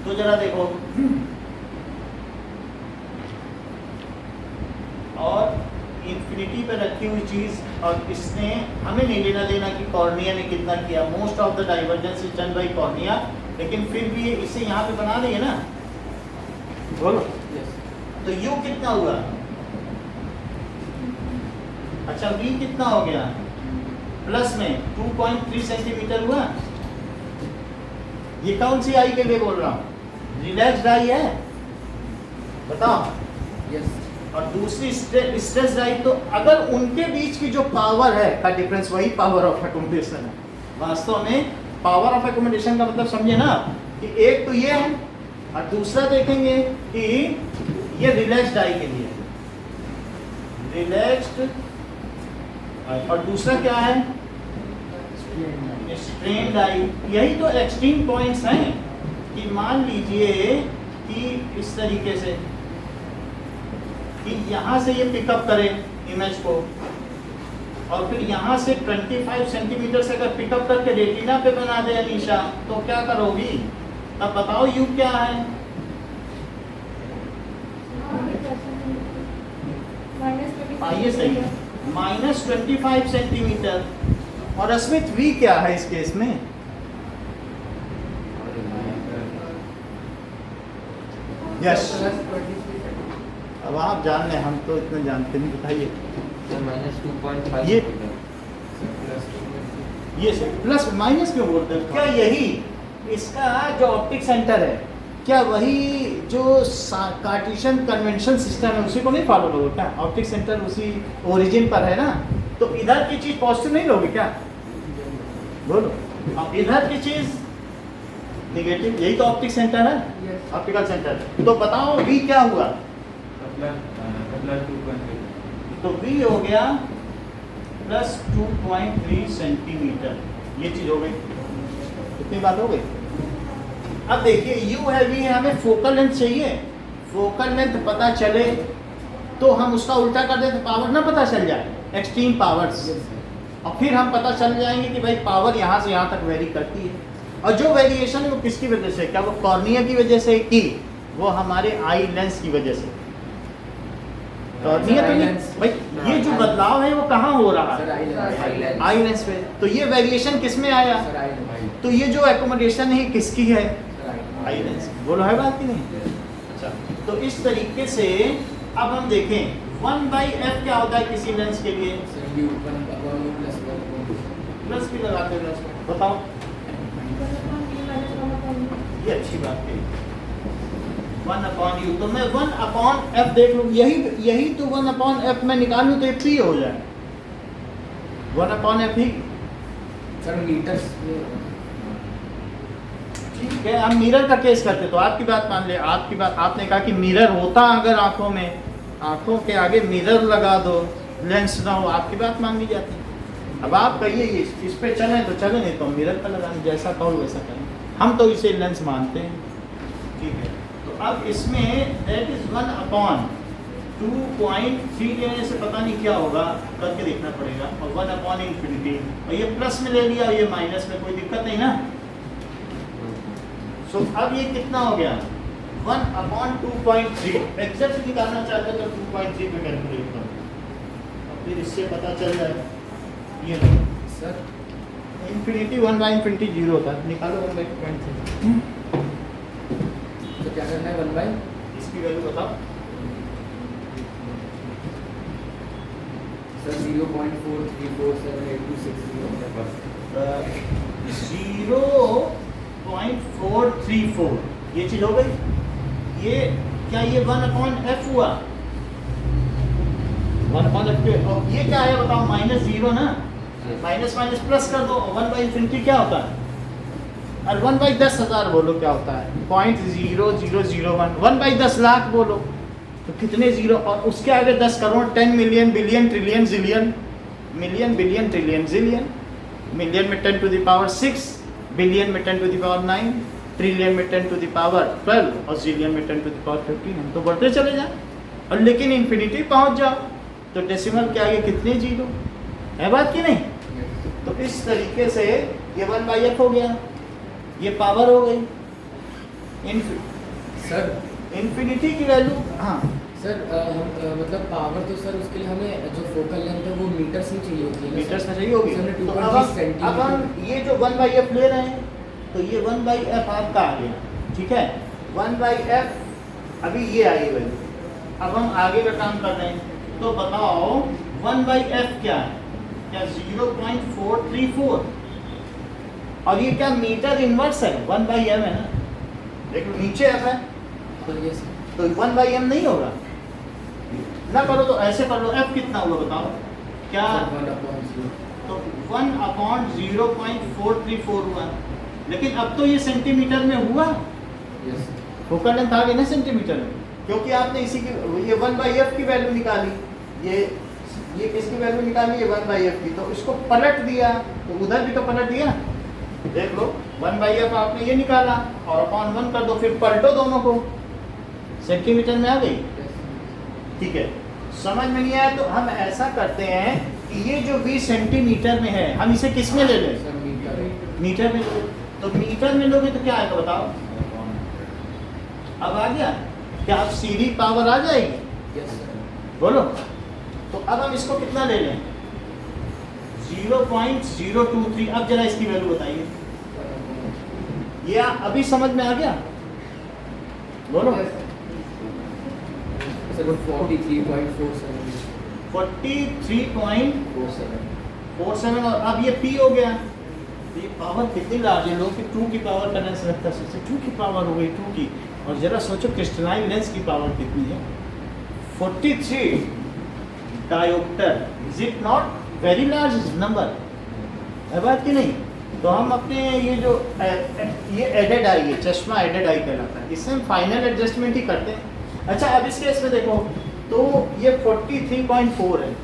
तो जरा देखो, और इन्फिनिटी पे रखी हुई चीज़, और इसने हमें नहीं लेना देना कि कॉर्निया ने कितना किया, most of the divergence is done by cornea, लेकिन फिर भी इसे यहाँ पे बना रही है ना, बोलो। तो यू कितना हुआ? अच्छा v कितना हो गया? प्लस में 2.3 सेंटीमीटर हुआ। ये कौन सी आई के लिए बोल रहा हूँ? रिलैक्स्ड आई है, बताओ। यस। और दूसरी स्ट्रेस आई, तो अगर उनके बीच की जो पावर है का डिफरेंस, वही पावर ऑफ एकोमोडेशन है। वास्तव में पावर ऑफ एकोमोडेशन का मतलब समझे ना, कि एक तो ये है और दूसरा देखेंगे कि ये रिलैक्स्ड आई के लिए, रिलैक्स्ड, और दूसरा क्या है? स्ट्रेन्ड आई। यही तो एक्सट्रीम पॉइंट्स हैं कि मान लीजिए कि इस तरीके से कि यहाँ से ये पिकअप करे इमेज को, और फिर यहाँ से 25 सेंटीमीटर से अगर पिकअप करके रेटिना पे बना दे अनीशा, तो क्या करोगी? अब बताओ यू क्या है? ये सही है, -25 सेंटीमीटर। और अस्मित v क्या है इस केस में? यस, अब आप जान लें, हम तो इतना जानते नहीं, बताइए। -2.5 ये से प्लस माइनस क्यों बोलते हैं? क्या यही इसका जो ऑप्टिक सेंटर है, क्या वही जो कार्टेशियन कन्वेंशन सिस्टम है उसी को नहीं फॉलो करोगे क्या? ऑप्टिक सेंटर उसी ओरिजिन पर है ना, तो इधर की चीज पॉजिटिव नहीं लोगे क्या? बोलो। अब इधर की चीज नेगेटिव, यही तो ऑप्टिक सेंटर है, ऑप्टिकल सेंटर। तो बताओ v क्या हुआ? तो v हो गया +2.3 सेंटीमीटर। ये चीज हो गई, कितनी बात हो गई? अब देखिए u है, v है, हमें फोकल लेंथ चाहिए। फोकल लेंथ पता चले तो हम उसका उल्टा कर दें तो पावर ना पता चल जाए, एक्सट्रीम पावर्स, और फिर हम पता चल जाएंगे कि भाई पावर यहाँ से यहाँ तक वेरी करती है। और जो वेरिएशन है वो किसकी वजह से? क्या वो कॉर्निया की वजह से कि वो हमारे आई लेंस की वजह से? कॉर्निया तो नहीं भाई, ये जो बदलाव है वो कहाँ हो रहा है? आई लेंस पे। तो ये वेरिएशन किस में आया? तो ये जो एकोमोडेशन है किसकी है? Eye lens. बोलो है बात की नहीं? अच्छा, तो इस तरीके से अब हम देखें 1/f क्या होता है किसी लेंस के लिए? प्लस भी लगाते हैं, बताओ। ये अच्छी बात है, 1/u। तो मैं 1/f देख लूँ, यही तो 1/f में निकालूँ तो ये p हो जाए, 1/f ही। सर मीटर्स ठीक है, हम मिरर का केस करते तो आपकी बात मान ले, आपकी बात, आपने कहा कि मिरर होता अगर आंखों में, आंखों के आगे मिरर लगा दो, लेंस ना हो, आपकी बात मान ली जाती। अब आप कहिए इस पे चलें तो चलें, नहीं तो मिरर का लगाएं, जैसा कहो वैसा करें, हम तो इसे लेंस मानते हैं। ठीक है, तो अब इसमें दैट इज 1/2.3 लेने से पता नहीं क्या होगा, करके देखना पड़ेगा, और 1/∞, और ये प्लस में ले लिया और ये माइनस में, कोई दिक्कत नहीं ना। सो अब ये कितना हो गया? 1/2.3। एग्जैक्ट निकालना चाहते तो 2.3 पे कैलकुलेट करो, और फिर इससे पता चल जाएगा। ये सर इन्फिनिटी 1/∞ 0 होता है, निकालो 1/2.3। तो क्या करना है? 1/, इसकी वैल्यू बताओ। सर 0.43478260 0.434 ये चीज हो गई। ये क्या, ये 1/f हुआ? 1/f के, और ये क्या है बताओ? -0 ना, माइनस माइनस प्लस कर दो, 1/∞ क्या होता है? और 1/10,000 बोलो क्या होता है? 0.0001। 1/10 लाख बोलो तो कितने जीरो, और उसके आगे 10 crore, 10 million, billion, trillion, zillion, million, billion, trillion, zillion, million में 10⁻6, बिलियन में 10⁻9, ट्रिलियन में 10⁻12 और जिलियन में 10⁻15। हम तो बढ़ते चले जाए, और लेकिन इन्फिनिटी पहुंच जाओ तो डेसिमल के आगे कितने जीरो, है बात की नहीं? तो इस तरीके से ये 1/f हो गया, ये पावर हो गई सर इन्फिनिटी की वैल्यू। हाँ सर मतलब पावर तो सर उसके लिए हमें जो फोकल लेंथ है वो मीटर्स में चाहिए होती है ना मीटर्स सर? में चाहिए होगी। सर, हमने तो 2.3 अब हम ये जो 1/f ले रहे हैं, तो ये 1/f आपका आ गया, ठीक है। 1/f अभी ये आई वैल्यू। अब हम आगे का काम कर रहे हैं, तो बताओ 1/f क्या है? क्या 0.434, और ये क्या मीटर इनवर्स है? 1/m है ना, देखो नीचे f है, तो ये सर तो 1/m नहीं होगा ना। करो तो ऐसे कर लो, f कितना हुआ बताओ क्या? 1/0 तो 1/0.434 हुआ, लेकिन अब तो ये सेंटीमीटर में हुआ, यस फोकल लेंथ आ गई ना सेंटीमीटर में, क्योंकि आपने इसी की ये 1/f की वैल्यू निकाली, ये किसकी वैल्यू निकाली? ये 1/f की। तो इसको पलट दिया, तो उधर भी तो पलट दिया, देख लो 1/f आपने ये निकाला और अपॉन 1 कर दो, फिर पलटो दोनों को, सेंटीमीटर में आ गई। ठीक है, समझ में नहीं आया तो हम ऐसा करते हैं कि ये जो 20 सेंटीमीटर में है, हम इसे किस में ले लें? सर मीटर मीटर में लोगे, तो मीटर में लोगे तो क्या आएगा बताओ? अब आ गया क्या? अब सीधी पावर आ जाएगी, यस सर बोलो। तो अब हम इसको कितना ले लें? 0.023। अब जरा इसकी वैल्यू बताइए, ये अभी समझ में आ गया? बोलो। सर 43.47 43.47, और अब ये P हो गया। तो ये पावर कितनी लार्ज है? लोग 2 की पावर करने से लगता है 2 की पावर हो गई, 2 की। और जरा सोचो क्रिस्टलाइन लेंस की पावर कितनी है? 43 dioptre. Is it not very large number? है बात की नहीं? तो हम अपने ये जो ये एडेड आई है, चश्मा एडेड आई कहलाता है, इससे हम फाइनल एडजस्टमेंट ही करते हैं। अच्छा, अब इस केस में देखो तो ये 43.4 है,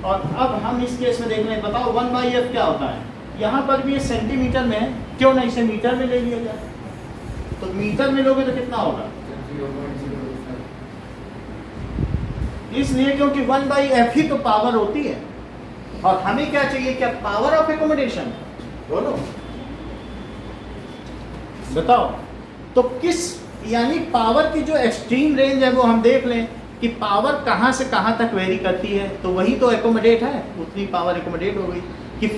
और अब हम इस केस में देख रहे हैं, बताओ 1/f क्या होता है? यहाँ पर भी ये सेंटीमीटर में है, क्यों ना इसे मीटर में ले लिया जाए? तो मीटर में लोगे तो कितना होगा? 0.025 इसलिए क्योंकि 1/f ही तो पावर होती है, और हमें क्या चाहिए? क्या पावर ऑफ एकोमोडेशन? बोलो, बताओ। तो किस, यानी पावर की जो एक्सट्रीम रेंज है वो हम देख लें कि पावर कहाँ से कहाँ तक वेरी करती है, तो वही तो एकोमोडेट है, उतनी पावर एकोमोडेट हो गई। कि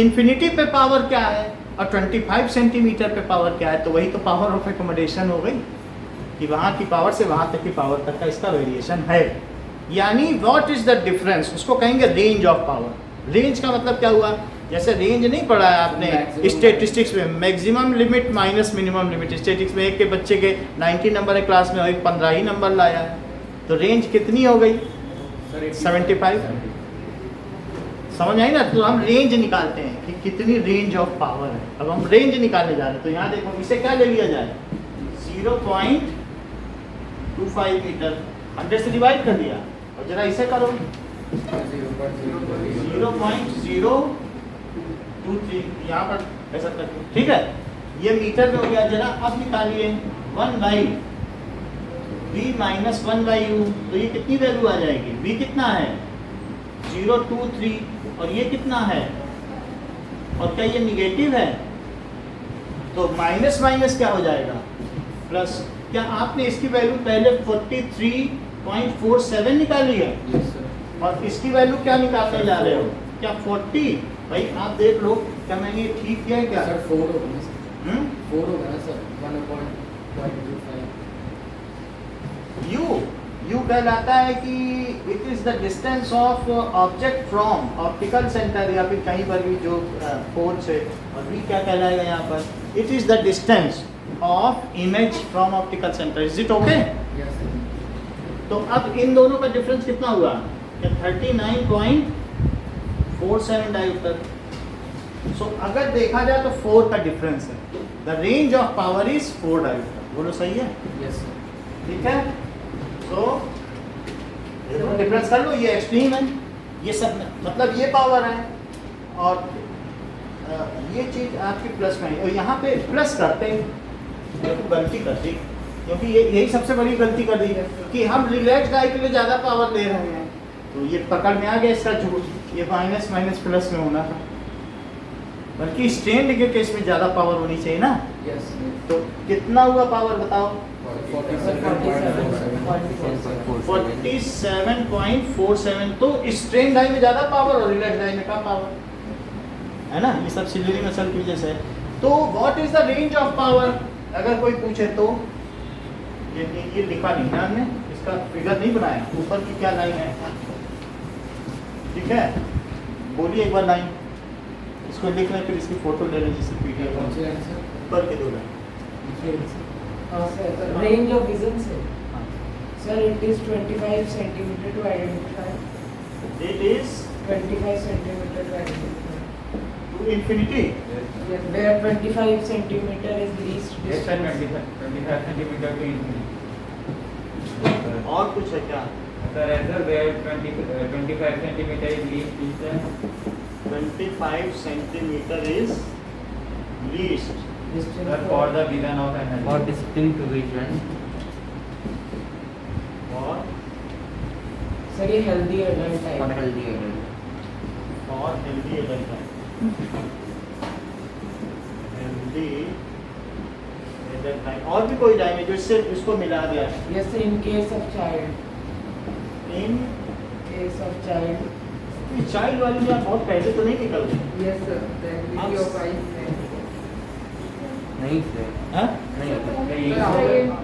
इन्फिनिटी पे पावर क्या है और 25 सेंटीमीटर पे पावर क्या है, तो वही तो पावर ऑफ एकोमोडेशन हो गई, कि वहाँ की पावर से वहाँ तक की पावर तक का इसका वेरिएशन है। यानी व्हाट इज द डिफरेंस, उसको कहेंगे रेंज ऑफ पावर। रेंज का मतलब क्या हुआ? जैसे रेंज नहीं पढ़ा है आपने स्टेटिस्टिक्स में, maximum limit minus minimum limit. Statistics में एक के बच्चे के 90 नंबर है क्लास में, और एक 15 ही नंबर लाया है, तो रेंज कितनी हो गई? 75। समझ आई ना? तो हम रेंज निकालते हैं कि कितनी रेंज ऑफ पावर है। अब हम रेंज निकालने जा रहे हैं, तो यहाँ देखो इसे क्या ले लिया जाए? 0.25 मीटर, 100 से डिवाइड कर दिया, और जरा इसे करो 0.023, यहाँ पर ऐसा करके, ठीक है, ये मीटर में हो गया। जरा अब निकालिए 1/v माइनस 1/u, तो ये कितनी वैल्यू आ जाएगी? v कितना है? 0.23, और ये कितना है? और क्या ये निगेटिव है? तो माइनस माइनस क्या हो जाएगा? प्लस। क्या आपने इसकी वैल्यू पहले 43.47 निकाली है, यस सर और इसकी वैल्यू क्या निकालने जा रहे हो? क्या 40? भाई आप देख लो, क्या मैंने ये ठीक किया है क्या? सर 4 होगा ना सर, 4 होगा ना सर 1.25। यू कहलाता है कि it is the distance of object from optical centre, या फिर कहीं पर भी जो फोर्स है। और वी क्या कहलाएगा यहाँ पर? It is the distance of image from optical centre. Is it okay? Yes sir तो अब इन दोनों का डिफरेंस कितना हुआ? 39.47 डायोप्टर। सो अगर देखा जाए तो 4 का डिफरेंस है। The range of power is 4 dioptre. बोलो सही है? यस सर ठीक है। तो डिफरेंस कर लो, ये एक्सट्रीम है, ये सब मतलब ये पावर है, और ये चीज आपकी प्लस में है। और यहाँ पे प्लस करते हैं तो गलती करती, क्योंकि यही सबसे बड़ी गलती कर दी है कि हम रिलैक्स डाई के लिए ज़्यादा पावर ले रहे हैं, तो ये पकड़ में आ गया इसका झूठ, ये माइनस माइनस प्लस में होना था, बल्कि स्ट्रेन के केस में ज़्यादा पावर होनी चाहिए ना। Yes. तो कितना हुआ पावर बताओ? 47.47। तो स्ट्रेन डाई में ज़्यादा पावर और रिलैक्स डाई में कम पावर, है ना। ये सब सिलेरी मसल की वजह से है। तो what is the range of power, अगर कोई पूछे तो ये लिखा नहीं है हमने, इसका फिगर नहीं बनाया, ऊपर की क्या लाइन है, ठीक है, बोलिए एक बार लाइन, इसको लिख लें, फिर इसकी फोटो ले लें जिससे पीडीएफ कौन सी लाइन सर? ऊपर के दो लाइन। Range of vision से हाँ, sir, it is 25 centimeter to identify. it is 25 centimeter to identify. to infinity। Yes, where 25 centimeter is least Yes, sir, distance. 25 centimeter to infinity. और कुछ है क्या? Sir, answer where 25 centimeter is least distance. 25 centimeter is least Distance Sir, for the vision of an For distinct vision, for Sir, ये healthy adult for type. healthy adult. healthy adult है, healthy adult time। और भी कोई time है जो इससे इसको मिला दिया है? Yes, sir, in case of child. In Case of child. Child वाली बात बहुत पहले तो नहीं निकल गई, Yes, sir. The ability of eyes. नहीं सर, हाँ? नहीं सर।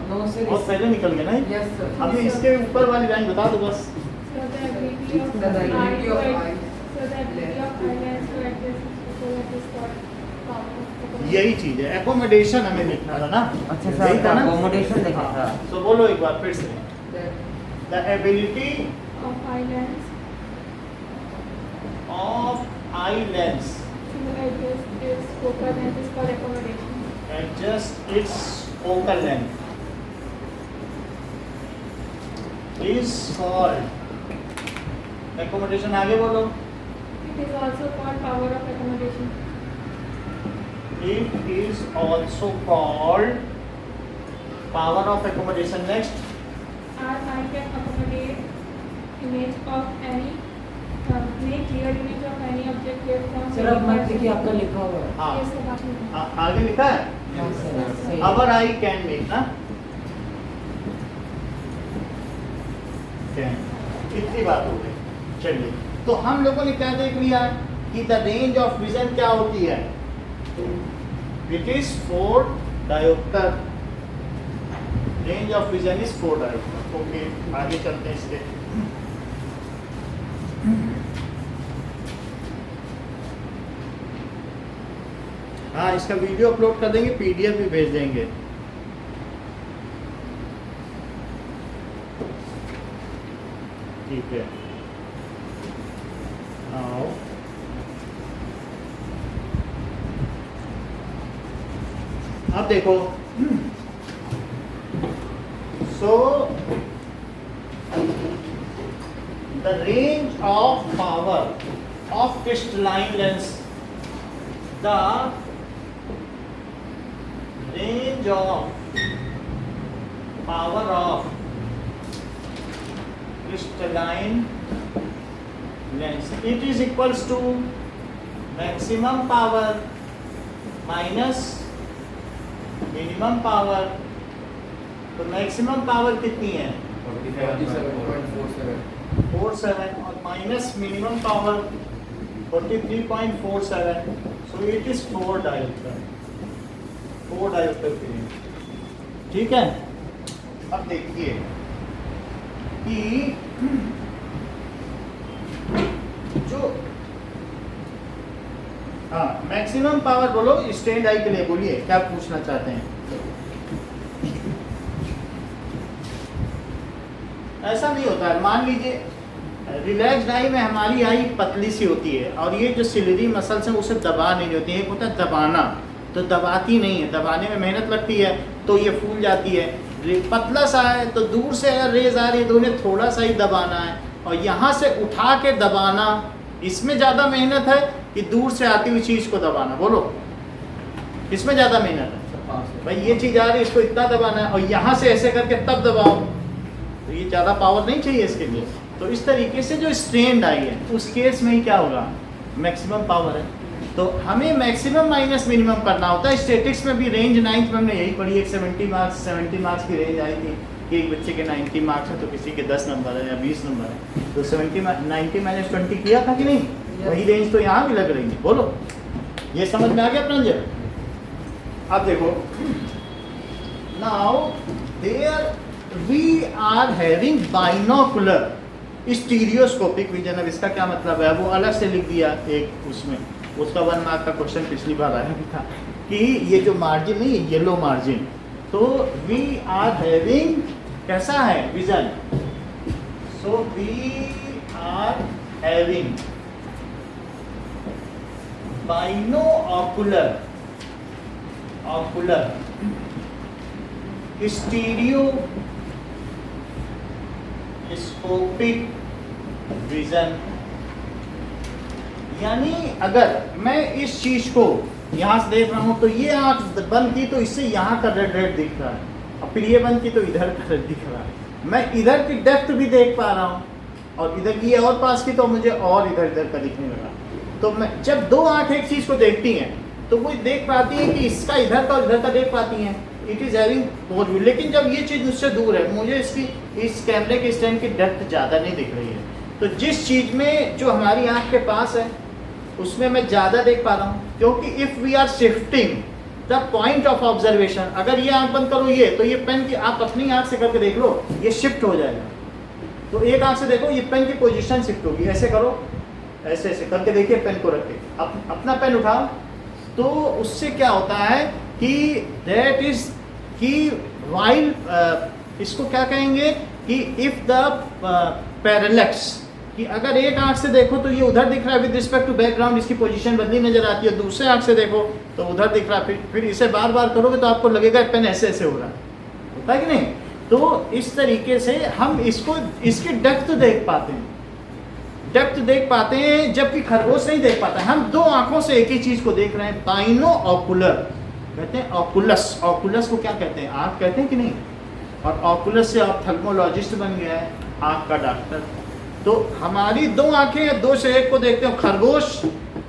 No, sir. बहुत पहले निकल गए ना। Yes, sir. अभी इसके ऊपर वाली लाइन बता दो बस। So the ability of The ability eye of to eyes. so the ability of eyelens to adjust so that is called power. यही चीज है, एकोमोडेशन हमें लिखना था ना। अच्छा यही सर, था ना? accommodation लिखा था। तो बोलो एक बार फिर से, the ability Of eyelens of eye lens to adjust its focal length is called accommodation. adjust its focal length is called accommodation। आगे बोलो। It is also called power of accommodation. It is also called power of accommodation। Next, Our eye can accommodate image of any make clear image of any object clear from Sir, अब मत देखिए, आपका लिखा हुआ है. हाँ, Yes, sir, आपने आगे लिखा है हाँ, sir, सही. अवर आई कैन मेक ना, कैन, इतनी बात हो गई। चलिए, तो हम लोगों ने क्या देख लिया कि द रेंज ऑफ विजन क्या होती है, it is 4 dioptre, range of vision is 4 dioptre. Okay, आगे चलते हैं इसके। हाँ, इसका वीडियो अपलोड कर देंगे, पीडीएफ भी भेज देंगे। ठीक है, आओ अब देखो। So the range of power of crystalline lens, the range of power of crystalline lens, it is equals to maximum power minus minimum power। तो maximum power कितनी है? 47.47. 47 और minus minimum power 43.47। So it is 4 dioptre, 4 dioptre के लिए। ठीक है, अब देखिए कि जो हाँ मैक्सिमम पावर बोलो स्टैंड आई के लिए, बोलिए क्या पूछना चाहते हैं। ऐसा नहीं होता है, मान लीजिए रिलैक्स्ड आई में हमारी आई पतली सी होती है और ये जो सिलेरी मसल्स हैं उसे दबा नहीं होती है। एक होता है दबाना, तो दबाती नहीं है, दबाने में मेहनत लगती है तो ये फूल जाती है। पतला सा है तो दूर से अगर रेज आ रही है तो उन्हें थोड़ा सा ही दबाना है, और यहाँ से उठा के दबाना, इसमें ज़्यादा मेहनत है कि दूर से आती हुई चीज़ को दबाना। बोलो इसमें ज़्यादा मेहनत है। भाई ये चीज़ आ रही है, इसको इतना दबाना है और यहाँ से ऐसे करके तब दबाओ, तो ये ज़्यादा पावर नहीं चाहिए इसके लिए। तो इस तरीके से जो स्ट्रेन आई है उस केस में ही क्या होगा, मैक्सिमम पावर है। तो हमें मैक्सिमम माइनस मिनिमम करना होता है। स्टैटिक्स में भी रेंज 9th में हमने यही पढ़ी, एक 70 मार्क्स की रेंज आई थी कि एक बच्चे के 90 मार्क्स है तो किसी के 10 नंबर है या 20 नंबर है, तो 90 माइनस 20 किया था कि नहीं, वही रेंज तो यहाँ भी लग रही है। बोलो, ये समझ में आ गया प्रांजल? अब देखो, now there we are having binocular stereoscopic vision. अब इसका क्या मतलब है वो अलग से लिख दिया एक, उसमें उसका 1 मार्क का क्वेश्चन पिछली बार आया भी था कि ये जो मार्जिन नहीं है, येलो मार्जिन, तो वी आर हैविंग कैसा है vision, so we are having binocular stereoscopic vision. यानी अगर मैं इस चीज को यहाँ से देख रहा हूँ तो ये आँख बंद की तो इससे यहाँ का रेड रेड दिख रहा है, और फिर ये बंद की तो इधर का रेड दिख रहा है। मैं इधर की डेप्थ भी देख पा रहा हूँ और इधर की और पास की तो मुझे और इधर इधर का दिखने लगा। तो मैं जब दो आँख एक चीज को देखती हैं तो वो देख पाती है कि इसका इधर का और इधर का देख पाती हैं, it is having both view. लेकिन जब ये चीज़ मुझसे दूर है, मुझे इसकी इस कैमरे के स्टैंड की डेप्थ ज़्यादा नहीं दिख रही है, तो जिस चीज़ में जो हमारी आँख के पास है उसमें मैं ज़्यादा देख पा रहा हूँ, क्योंकि if we are shifting the point of observation, अगर ये आँख बंद करो ये, तो ये पेन की आप अपनी आँख से करके देख लो, ये शिफ्ट हो जाएगा। तो एक आँख से देखो, ये पेन की पोजीशन शिफ्ट होगी, ऐसे करो, ऐसे ऐसे करके देखिए, पेन को रख के अपना पेन उठाओ, तो उससे क्या होता है कि दैट इज कि वाइल इसको क्या कहेंगे कि इफ द पैरेलैक्स, कि अगर एक आंख से देखो तो ये उधर दिख रहा है विद रिस्पेक्ट टू बैकग्राउंड, इसकी पोजीशन बदली नजर आती है, दूसरे आंख से देखो तो उधर दिख रहा है, फिर इसे बार बार करोगे तो आपको लगेगा पेन ऐसे ऐसे हो रहा है, होता है कि नहीं। तो इस तरीके से हम इसको इसकी डेप्थ देख पाते हैं, डेप्थ देख पाते हैं, जबकि खरगोश नहीं देख पाता है। हम दो आंखों से एक ही चीज को देख रहे हैं, बाइनोकुलर कहते हैं, ऑकुलस, ऑकुलस को क्या कहते हैं, आंख कहते हैं कि नहीं, और ऑकुलस से ऑप्थेल्मोलॉजिस्ट बन गया है, आंख का डॉक्टर। तो हमारी दो आंखें हैं, दो से एक को देखते हो। खरगोश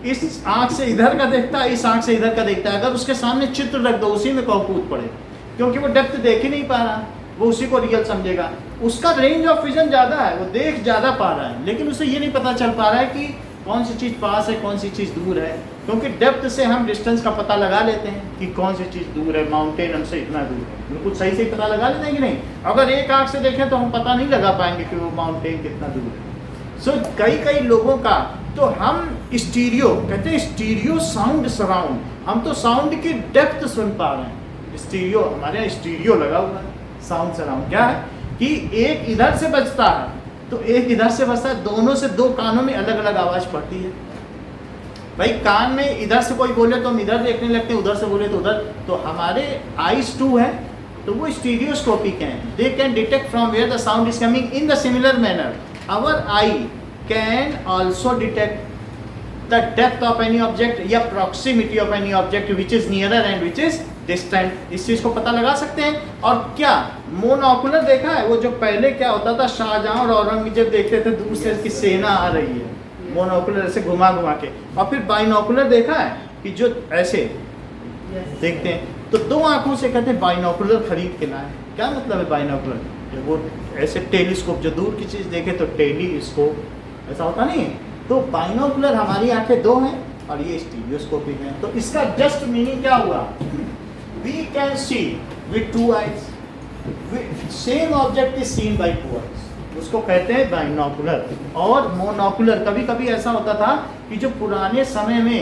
इस आंख से इधर का देखता है, इस आंख से इधर का देखता है, अगर उसके सामने चित्र रख दो उसी में कहो कूद पड़े, क्योंकि वो डेप्थ देख ही नहीं पा रहा, वो उसी को रियल समझेगा। उसका रेंज ऑफ विजन ज़्यादा है, वो देख ज़्यादा पा रहा है, लेकिन उसे ये नहीं पता चल पा रहा है कि कौन सी चीज़ पास है, कौन सी चीज़ दूर है, क्योंकि डेप्थ से हम डिस्टेंस का पता लगा लेते हैं कि कौन सी चीज़ दूर है, माउंटेन हमसे इतना दूर है, बिल्कुल सही से पता लगा लेते हैं कि नहीं। अगर एक आँख से देखें तो हम पता नहीं लगा पाएंगे कि वो माउंटेन कितना दूर है। सो कई लोगों का, तो हम स्टीरियो कहते हैं, स्टीरियो साउंड सराउंड, हम तो साउंड की डेप्थ सुन पा रहे हैं। स्टीरियो, हमारे यहाँ स्टीरियो लगा हुआ है, साउंड सराउंड क्या है कि एक इधर से बजता है तो एक इधर से बजता है, दोनों से दो कानों में अलग अलग आवाज़ पड़ती है। भाई कान में इधर से कोई बोले तो हम इधर देखने लगते हैं, उधर से बोले तो उधर। तो हमारे आईज 2 है तो वो स्टीरियोस्कोपिक हैं, they can detect from where the sound is coming in the similar manner our eye can also detect the depth of any object या proximity of any object which is nearer and which is distant। इस चीज को पता लगा सकते हैं। और क्या मोनोकुलर देखा है, वो जो पहले क्या होता था, शाहजहां और औरंगजेब देखते थे दूर से कि सेना आ रही है, मोनोकुलर से घुमा घुमा के। और फिर बाइनोकुलर देखा है कि जो ऐसे देखते हैं, तो दो आंखों से कहते हैं बाइनोकुलर खरीद के लाए। क्या मतलब है बाइनोकुलर, वो ऐसे टेलीस्कोप, जो दूर की चीज़ देखे तो टेलीस्कोप, ऐसा होता नहीं। तो बाइनोकुलर हमारी आंखें दो हैं और ये स्टीरियोस्कोपिक हैं। तो इसका जस्ट मीनिंग क्या हुआ, we can see with 2 eyes, same object is seen by 2 eyes, उसको कहते हैं बाइनोकुलर। और मोनोकुलर, कभी कभी ऐसा होता था कि जो पुराने समय में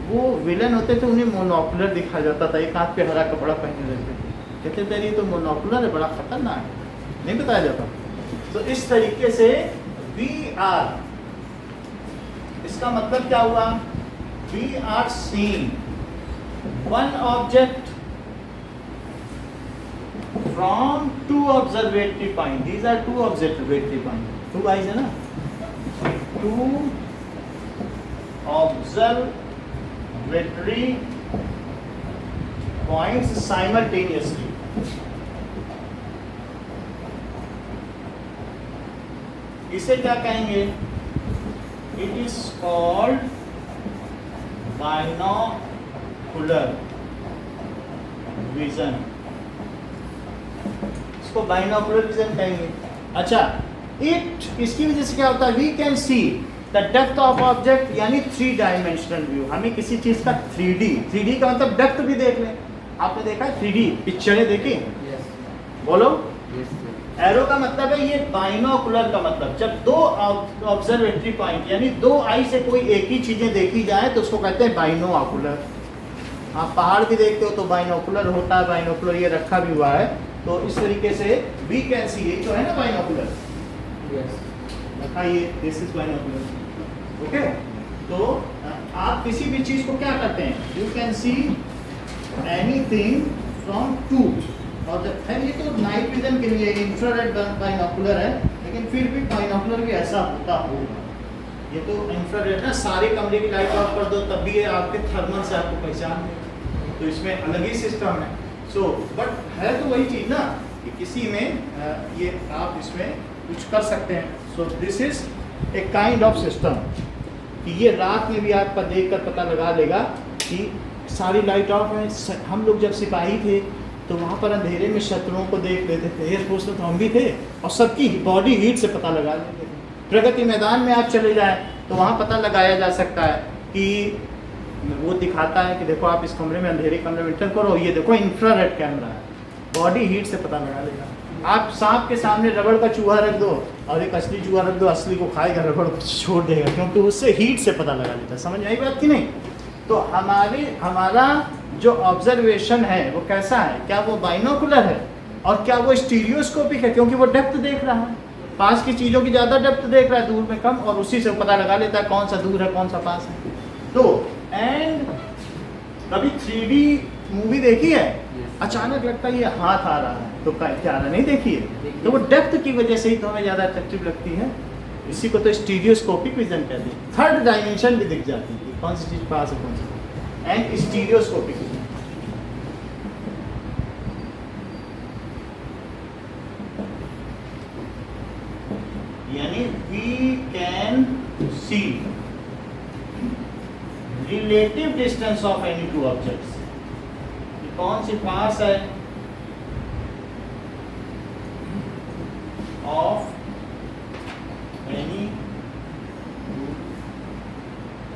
वो विलन होते थे उन्हें मोनोकुलर दिखा जाता था, एक हाथ पे हरा कपड़ा पहने रहते थे, कहते थे ये तो मोनोकुलर है, बड़ा खतरनाक है, नहीं बताया जाता। तो इस तरीके से वी आर, इसका मतलब क्या हुआ, we are seeing one object from 2 observatory point, these are 2 observatory point, 2 eyes है ना, 2 ऑब्जर्वेटरी पॉइंट्स साइमल्टेनियसली। इसे क्या कहेंगे? It is called binocular vision. इसको बाइनोकुलर विजन कहेंगे। अच्छा, इसकी वजह से क्या होता है? We can see the depth of object, यानी 3 डायमेंशनल व्यू। हमें किसी चीज का 3D का मतलब डेप्थ भी देख लें। आपने देखा 3D पिक्चरें देखी? Yes. बोलो। Yes sir. एरो का मतलब है ये बाइनोकुलर का मतलब, जब 2 ऑब्जर्वेटरी पॉइंट यानी 2 आई से कोई एक ही चीजें देखी जाए तो उसको कहते हैं बाइनोकुलर। आप पहाड़ भी देखते हो तो बाइनोकुलर होता है, बाइनोकुलर ये रखा भी हुआ है। तो इस तरीके से वी कैन सी, ये तो है ना बाइनोकुलर, Yes. रखा ये, दिस इज बाइनोकुलर। ओके, तो आप किसी भी चीज को क्या करते हैं? You can see anything from 2। और जब है ये तो नाइट विजन के लिए इंफ्रारेड बाइनोकुलर है, लेकिन फिर भी बाइनोकुलर भी ऐसा होता होगा। ये तो इंफ्रारेड ना, सारे कमरे की लाइट ऑफ कर दो तब भी ये आपके थर्मल से आपको पहचान देगा। तो इसमें अलग ही सिस्टम है। सो बट है तो वही चीज़ ना कि किसी में ये आप इसमें कुछ कर सकते हैं। सो this is a kind of system कि ये रात में भी आपका देख कर पता लगा लेगा कि सारी लाइट ऑफ है। हम लोग जब सिपाही थे तो वहाँ पर अंधेरे में शत्रुओं को देख लेते थे। एयरफोर्स में तो हम भी थे, और सबकी बॉडी हीट से पता लगा लेते थे। प्रगति मैदान में आप चले जाएं तो वहाँ पता लगाया जा सकता है कि वो दिखाता है कि देखो आप इस कमरे में, अंधेरे कमरे में एंटर करो, ये देखो इंफ्रारेड कैमरा है, बॉडी हीट से पता लगा लेगा। आप सांप के सामने रबड़ का चूहा रख दो और एक असली चूहा रख दो, असली को खाएगा, रबड़ को छोड़ देगा, क्योंकि उससे हीट से पता लगा लेता है। समझ में आई बात कि नहीं? तो हमारा जो ऑब्जर्वेशन है वो कैसा है? क्या वो बाइनोकुलर है और क्या वो स्टीरियोस्कोपिक है? क्योंकि वो डेप्थ देख रहा है, पास की चीज़ों की ज़्यादा डेप्थ देख रहा है, दूर में कम, और उसी से पता लगा लेता है कौन सा दूर है कौन सा पास है। तो एंड कभी 3D मूवी देखी है? अचानक लगता है ये हाथ आ रहा है तो क्या आ रहा नहीं देखी है? तो वो डेप्थ की वजह से ही तो हमें ज़्यादा अट्रैक्टिव लगती है। इसी को तो स्टीरियोस्कोपिक विजन कहते हैं। 3rd डायमेंशन भी दिख जाती है, कौन सी चीज़ पास है कौन सी, एंड स्टीरियोस्कोपिक विजन। यानी we can see relative distance of any 2 objects. कौन सी पास है ऑफ एनी 2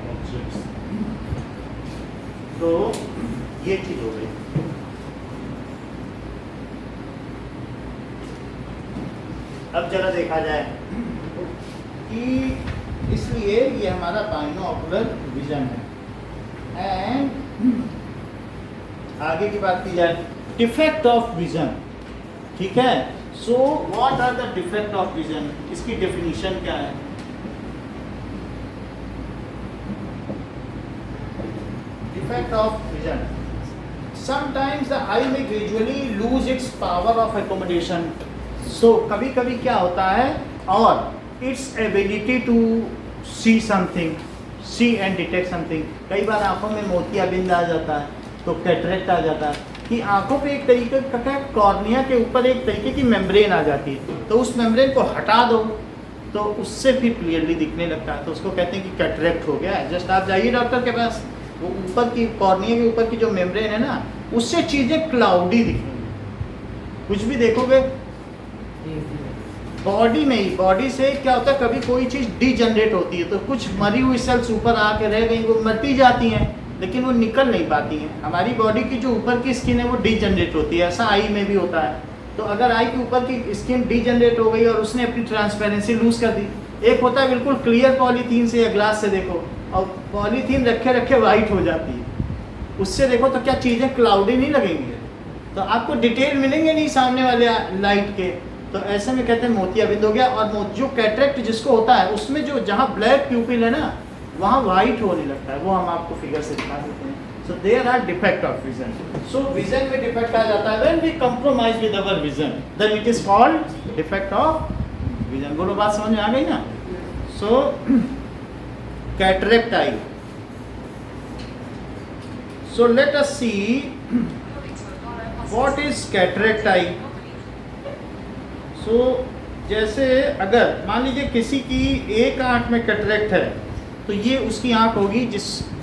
ऑब्जेक्ट्स। तो ये चीज हो गई। अब जरा देखा जाए कि इसलिए ये हमारा बाइनोकुलर विजन है। एंड आगे की बात की जाए, डिफेक्ट ऑफ विजन, ठीक है। So what are the defect of vision? इसकी डेफिनेशन क्या है? Defect of vision, sometimes the eye में gradually lose its power of accommodation. So कभी कभी क्या होता है, और its ability to see something, see and detect something. कई बार आंखों में मोतियाबिंद आ जाता है तो कैटरेक्ट आ जाता है कि आंखों पे एक तरीके का कॉर्निया के ऊपर एक तरीके की मेम्ब्रेन आ जाती है, तो उस मेम्ब्रेन को हटा दो तो उससे फिर क्लियरली दिखने लगता है, तो उसको कहते हैं कि कैटरेक्ट हो गया है। जस्ट आप जाइए डॉक्टर के पास, वो ऊपर की कॉर्निया के ऊपर की जो मेम्ब्रेन है ना, उससे चीज़ें क्लाउडी दिखेंगी। कुछ भी देखोगे बॉडी में ही, बॉडी से क्या होता है, कभी कोई चीज़ डीजनरेट होती है तो कुछ मरी हुई सेल्स ऊपर आके रह गई, वो मरती जाती हैं लेकिन वो निकल नहीं पाती हैं। हमारी बॉडी की जो ऊपर की स्किन है वो डीजनरेट होती है, ऐसा आई में भी होता है। तो अगर आई के ऊपर की स्किन डीजनरेट हो गई और उसने अपनी ट्रांसपेरेंसी लूज कर दी, एक होता है बिल्कुल क्लियर पॉलीथीन से या ग्लास से देखो, और पॉलीथीन रखे रखे वाइट हो जाती है, उससे देखो तो क्या चीज़ें क्लाउडी नहीं लगेंगी, तो आपको डिटेल मिलेंगे नहीं सामने वाले लाइट के। तो ऐसे में कहते हैं मोतियाबिंद हो गया। और जो कैटरेक्ट जिसको होता है उसमें जो जहाँ ब्लैक प्यूपिल है ना, वहाँ वाइट होने लगता है, वो हम आपको फिगर से दिखा देते हैं। So there are defect of vision. So vision में डिफेक्ट आ जाता है when we compromise with our vision, then it is called defect of vision. बोलो बात समझ में आ गई ना? So cataract eye. So let us see what is cataract eye. So जैसे अगर मान लीजिए किसी की एक आंख में कैटरेक्ट है, तो ये उसकी आंख होगी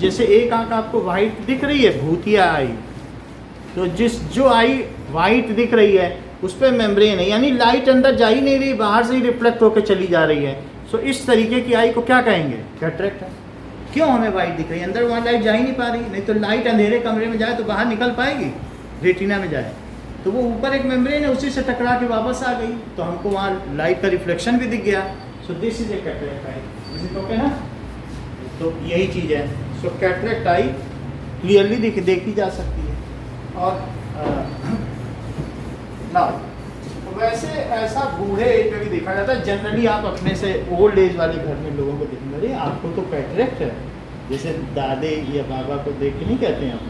जैसे एक आंख आपको वाइट दिख रही है, भूतिया आई, तो जो आई वाइट दिख रही है उस पर मेम्ब्रेन है, यानी लाइट अंदर जा ही नहीं रही, बाहर से ही रिफ्लेक्ट होकर चली जा रही है। सो इस तरीके की आई को क्या कहेंगे? कैटरेक्ट है। क्यों हमें वाइट दिख रही है? अंदर वहाँ लाइट जा ही नहीं पा रही, नहीं तो लाइट अंधेरे कमरे में जाए तो बाहर निकल पाएगी, रेटिना में जाए तो वो ऊपर एक मेम्ब्रेन है उसी से टकरा के वापस आ गई, तो हमको वहाँ लाइट का रिफ्लेक्शन भी दिख गया। सो this is a cataract I, is it okay ना? तो यही चीज़ है। सो कैटरेक्ट आई क्लियरली देखी जा सकती है। और ना वैसे ऐसा बूढ़े एज में भी देखा जाता है। जनरली आप अपने से ओल्ड एज वाले घर में लोगों को देखेंगे, अरे आपको तो कैटरेक्ट है, जैसे दादे या बाबा को देख के नहीं कहते हैं आप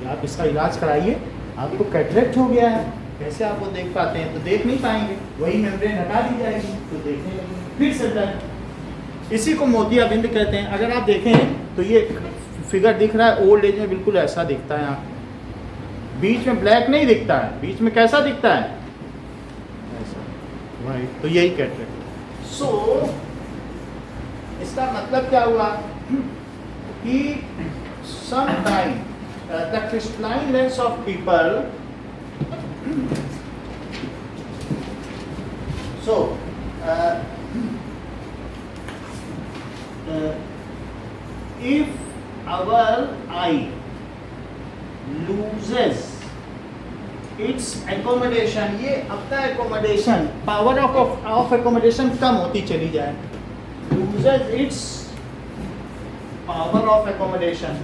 कि आप इसका इलाज कराइए, आपको कैटरेक्ट हो गया है। कैसे आप वो देख पाते हैं? तो देख नहीं पाएंगे, वही मेम्ब्रेन हटा दी जाएगी तो देखने लगेंगे, फिर से दर्द। इसी को मोतियाबिंद कहते हैं। अगर आप देखें तो ये फिगर दिख रहा है, ओल्ड एज में बिल्कुल ऐसा दिखता है, आप बीच में ब्लैक नहीं दिखता है, बीच में कैसा दिखता है? ऐसा वाइट। तो यही कैटरेक्ट। सो इसका मतलब क्या हुआ कि some time the crystalline lens of people, so if our eye loses its accommodation, ये अपना accommodation, power of accommodation कम होती चली जाए, loses its power of accommodation,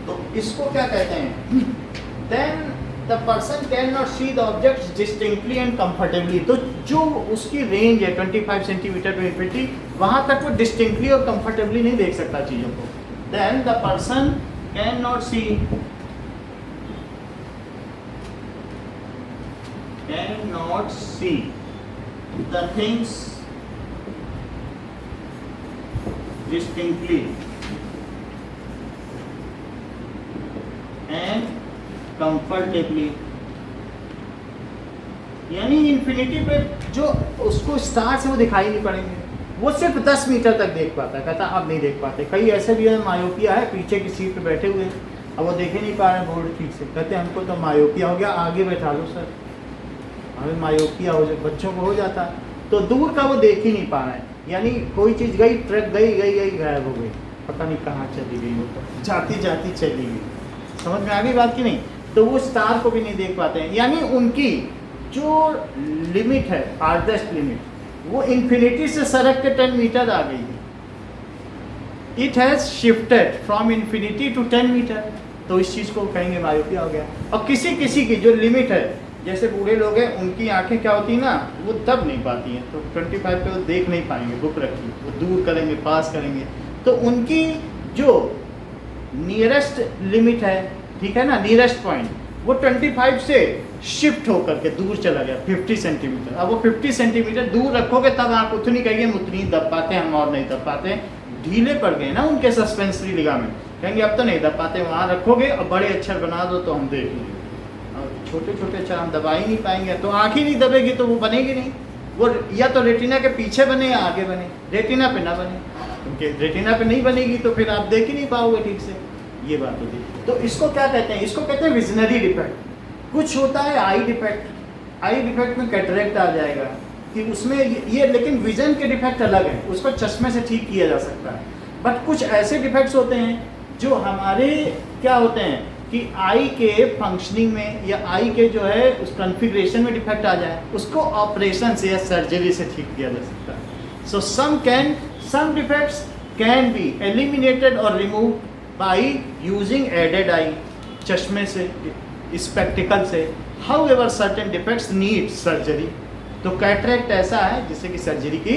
तो इसको क्या कहते हैं? Then the person cannot see the objects distinctly and comfortably। तो जो उसकी रेंज है 25 सेंटीमीटर टू इन्फिनिटी, वहाँ तक वो डिस्टिंक्टली और कंफर्टेबली नहीं देख सकता चीज़ों को। Then the person cannot see the things distinctly and comfortably, यानी इन्फिनिटी पे जो उसको स्टार से वो दिखाई नहीं पड़ेंगे, वो सिर्फ 10 मीटर तक देख पाता है। कहता अब नहीं देख पाते। कई ऐसे भी है मायोपिया है, पीछे की सीट पे बैठे हुए हैं, अब वो देख ही नहीं पा रहे हैं बोर्ड ठीक से, कहते हैं हमको तो मायोपिया हो गया, आगे बैठा लो सर, हमें मायोपिया हो जाए, बच्चों को हो जाता है, तो दूर का वो देख ही नहीं पा रहे हैं। यानी कोई चीज़ गई, ट्रक गई गायब हो गई, पता नहीं कहाँ चली गई, वो जाती जाती चली गई। समझ में आ गई बात की नहीं? तो वो स्टार को भी नहीं देख पाते हैं। यानी उनकी जो लिमिट है, फारदेस्ट लिमिट, वो इन्फिनिटी से सरक के 10 मीटर आ गई है। It has shifted from infinity to 10 metre, तो इस चीज़ को कहेंगे मायोपिया हो गया। और किसी किसी की जो लिमिट है, जैसे बूढ़े लोग हैं, उनकी आंखें क्या होती है ना, वो दब नहीं पाती हैं, तो 25 पे वो देख नहीं पाएंगे, बुक रखी, वो दूर करेंगे, पास करेंगे, तो उनकी जो नियरेस्ट लिमिट है, ठीक है ना, नियरेस्ट पॉइंट, वो 25 से शिफ्ट होकर के दूर चला गया 50 सेंटीमीटर। अब वो 50 सेंटीमीटर दूर रखोगे तब आप उतनी कहेंगे हम उतनी दब पाते हैं, हम और नहीं दब पाते, ढीले पड़ गए ना उनके सस्पेंसरी लिगामेंट, कहेंगे अब तो नहीं दब पाते, वहाँ रखोगे और बड़े अक्षर बना दो तो हम देख लेंगे। और छोटे छोटे अक्षर हम दबा ही नहीं पाएंगे, तो आँख ही नहीं दबेगी तो वो बनेगी नहीं। वो या तो रेटिना के पीछे बने या आगे बने, रेटिना पे ना बने, क्योंकि रेटिना पे नहीं बनेगी तो फिर आप देख ही नहीं पाओगे ठीक से। ये बात होती है। तो इसको क्या कहते हैं? इसको कहते हैं विजनरी डिफेक्ट। कुछ होता है आई डिफेक्ट, आई डिफेक्ट में कैटरेक्ट आ जाएगा कि उसमें ये, लेकिन विजन के डिफेक्ट अलग है, उसको चश्मे से ठीक किया जा सकता है। बट कुछ ऐसे डिफेक्ट्स होते हैं जो हमारे क्या होते हैं कि आई के फंक्शनिंग में या आई के जो है उस कॉन्फ़िगरेशन में डिफेक्ट आ जाए, उसको ऑपरेशन से या सर्जरी से ठीक किया जा सकता है। So some defects can be eliminated और remove by using aided eye, चश्मे से, स्पेक्टिकल से। However certain defects need surgery. तो कैटरेक्ट ऐसा है जिससे कि सर्जरी की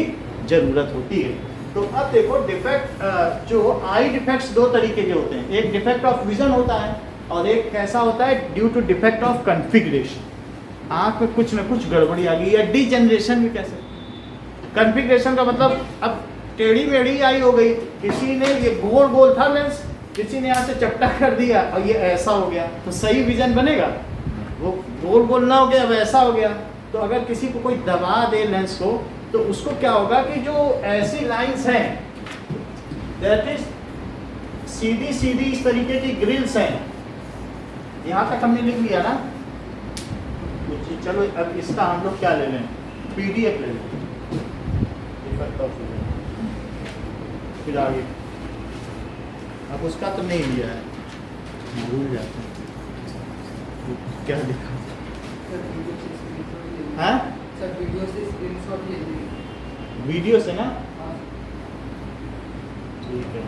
ज़रूरत होती है। तो अब देखो डिफेक्ट, जो आई डिफेक्ट्स दो तरीके के होते हैं, एक डिफेक्ट ऑफ विजन होता है और एक कैसा होता है due to defect of configuration. आँख में कुछ न कुछ गड़बड़ी आ गई, या डीजनरेशन भी कह सकते। कॉन्फ़िगरेशन का मतलब अब टेढ़ी मेढ़ी आई हो गई, किसी ने ये गोल गोल था लेंस, किसी ने यहाँ से चपटा कर दिया और ये ऐसा हो गया, तो सही विजन बनेगा? वो गोल गोल ना हो गया वैसा हो गया। तो अगर किसी को कोई दबा दे लेंस को तो उसको क्या होगा कि जो ऐसी लाइंस हैं दैट इज सीधी सीधी इस तरीके की ग्रिल्स हैं, यहाँ तक हमने लिख लिया ना। चलो अब इसका हम लोग क्या ले लें, पीडीएफ ले लें, फिर आगे। अब उसका तो नहीं लिया है, भूल जाते हैं क्या लिखा है। सर वीडियो से स्क्रीनशॉट ले लीजिए। वीडियो से ना, हाँ। ठीक है,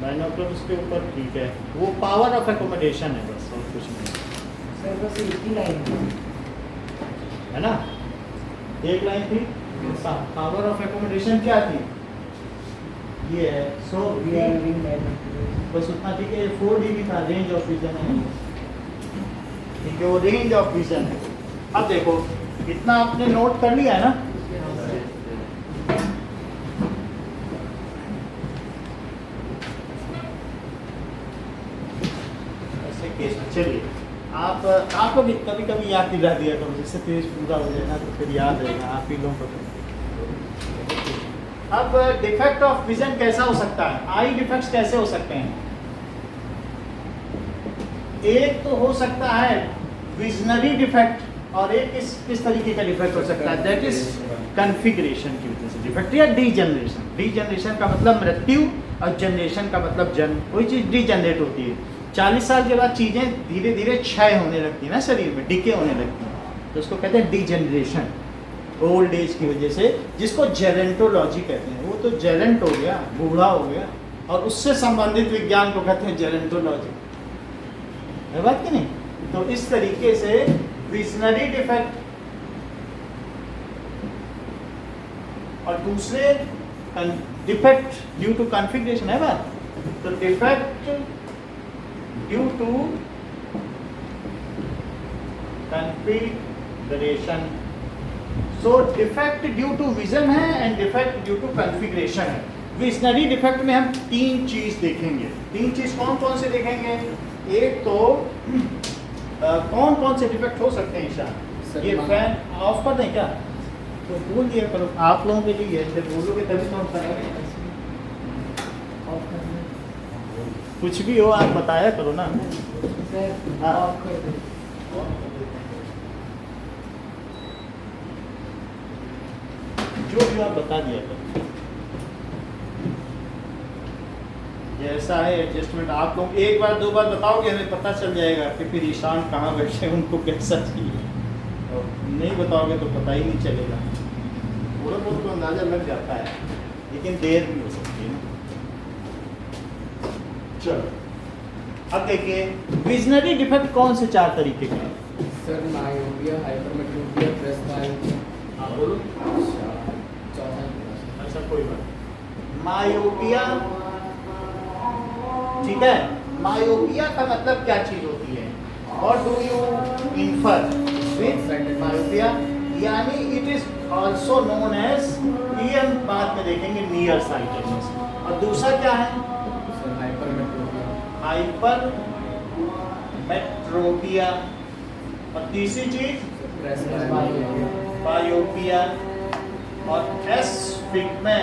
बाइनोकुलर्स के ऊपर ठीक है। वो पावर ऑफ एकोमोडेशन है बस, और कुछ नहीं सर बस एक ही लाइन है। है ना। एक लाइन थी, पावर ऑफ एकोमोडेशन क्या थी, ये है। सो बस उतना ठीक है। 4 dB था, रेंज ऑफ विजन है, ठीक है, वो रेंज ऑफ विजन है। अब देखो इतना आपने नोट कर लिया है ना। ऐसे केस में चलिए आपको भी कभी कभी याद दिला दिया करो, जिससे पेज पूरा हो जाए ना तो फिर याद रहेगा आप ही लोगों को। अब डिफेक्ट ऑफ विजन कैसा हो सकता है, आई डिफेक्ट्स कैसे हो सकते हैं। एक तो हो सकता है विजनरी डिफेक्ट, और एक किस तरीके का डिफेक्ट हो सकता है, दैट इज कॉन्फ़िगरेशन की वजह से डिफेक्ट या डीजनरेशन। डीजनरेशन का मतलब मृत्यु और जनरेशन का मतलब जन्म, कोई चीज़ डीजनरेट होती है। 40 साल के बाद चीज़ें धीरे धीरे क्षय होने लगती है ना, शरीर में डिके होने लगती हैं, तो उसको कहते हैं डीजनरेशन, ओल्ड एज की वजह से, जिसको जेरेंटोलॉजी कहते हैं। वो तो जेरेंट हो गया, बूढ़ा हो गया, और उससे संबंधित विज्ञान को कहते हैं जेरेंटोलॉजी, है बात कि नहीं। तो इस तरीके से विजनरी डिफेक्ट और दूसरे डिफेक्ट ड्यू टू कॉन्फ़िगरेशन है बात। तो defect due to configuration, so defect due to vision है and defect due to configuration है। विजनरी डिफेक्ट में हम 3 चीज़ देखेंगे। 3 चीज़ कौन कौन से देखेंगे। एक तो कौन कौन से डिफेक्ट हो सकते हैं ईशा, ये फैन ऑफ कर दें क्या, तो बोल दिया करो आप लोगों के लिए, जब बोलोगे तभी तो हम करेंगे। कुछ भी हो आप बताया करो ना। हाँ। ऑफ कर दो। जो भी आप बता दिया करो, जैसा है एडजस्टमेंट। आप लोग एक बार 2 बार बताओगे हमें पता चल जाएगा कि फिर ईशान कहाँ बैठे, उनको कैसा चाहिए, और नहीं बताओगे तो पता ही नहीं चलेगा। थोड़ा बहुत तो अंदाज़ा लग जाता है, लेकिन देर भी हो सकती है ना। चलो अब देखिए विजनरी डिफेक्ट कौन से 4 तरीके के हैं। Sir myopia, hypermetropia, presbyopia. हाँ बोलो। चौथा। अच्छा कोई बात। मायोपिया, ठीक है। मायोपिया का मतलब क्या चीज होती है, और do you infer with myopia, यानी it is also known as, ये हम बाद में देखेंगे, नियर साइटेडनेस। और दूसरा क्या है, सर हाइपरमेट्रोपिया। हाइपरमेट्रोपिया। और तीसरी चीज प्रेसबायोपिया। बायोपिया। और एस्टिग्मेटिज्म।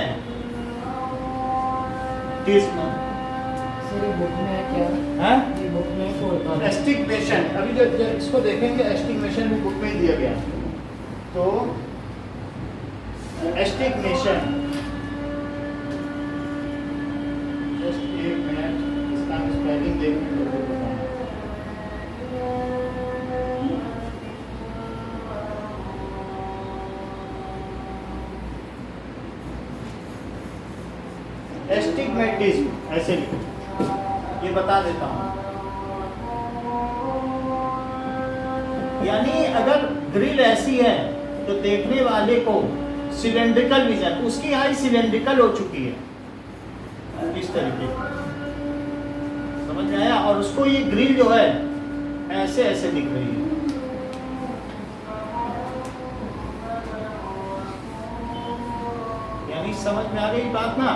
सर ये बुक में है क्या, हैं? ये बुक में खोलता हूँ। एस्टिग्मेशन, अभी जो इसको देखेंगे एस्टिग्मेशन भी बुक में ही दिया गया। तो एस्टिग्मेशन, जस्ट एक मिनट, इसका स्पेलिंग देखने को बताऊं। एस्टिग्मेटिज्म ऐसे लिखो, ये बता देता हूँ। यानी अगर ग्रिल ऐसी है तो देखने वाले को सिलेंड्रिकल विजन, उसकी आई सिलेंड्रिकल हो चुकी है इस तरीके की, समझ में आया। और उसको ये ग्रिल जो है ऐसे ऐसे दिख रही है, यानी समझ में आ गई बात ना।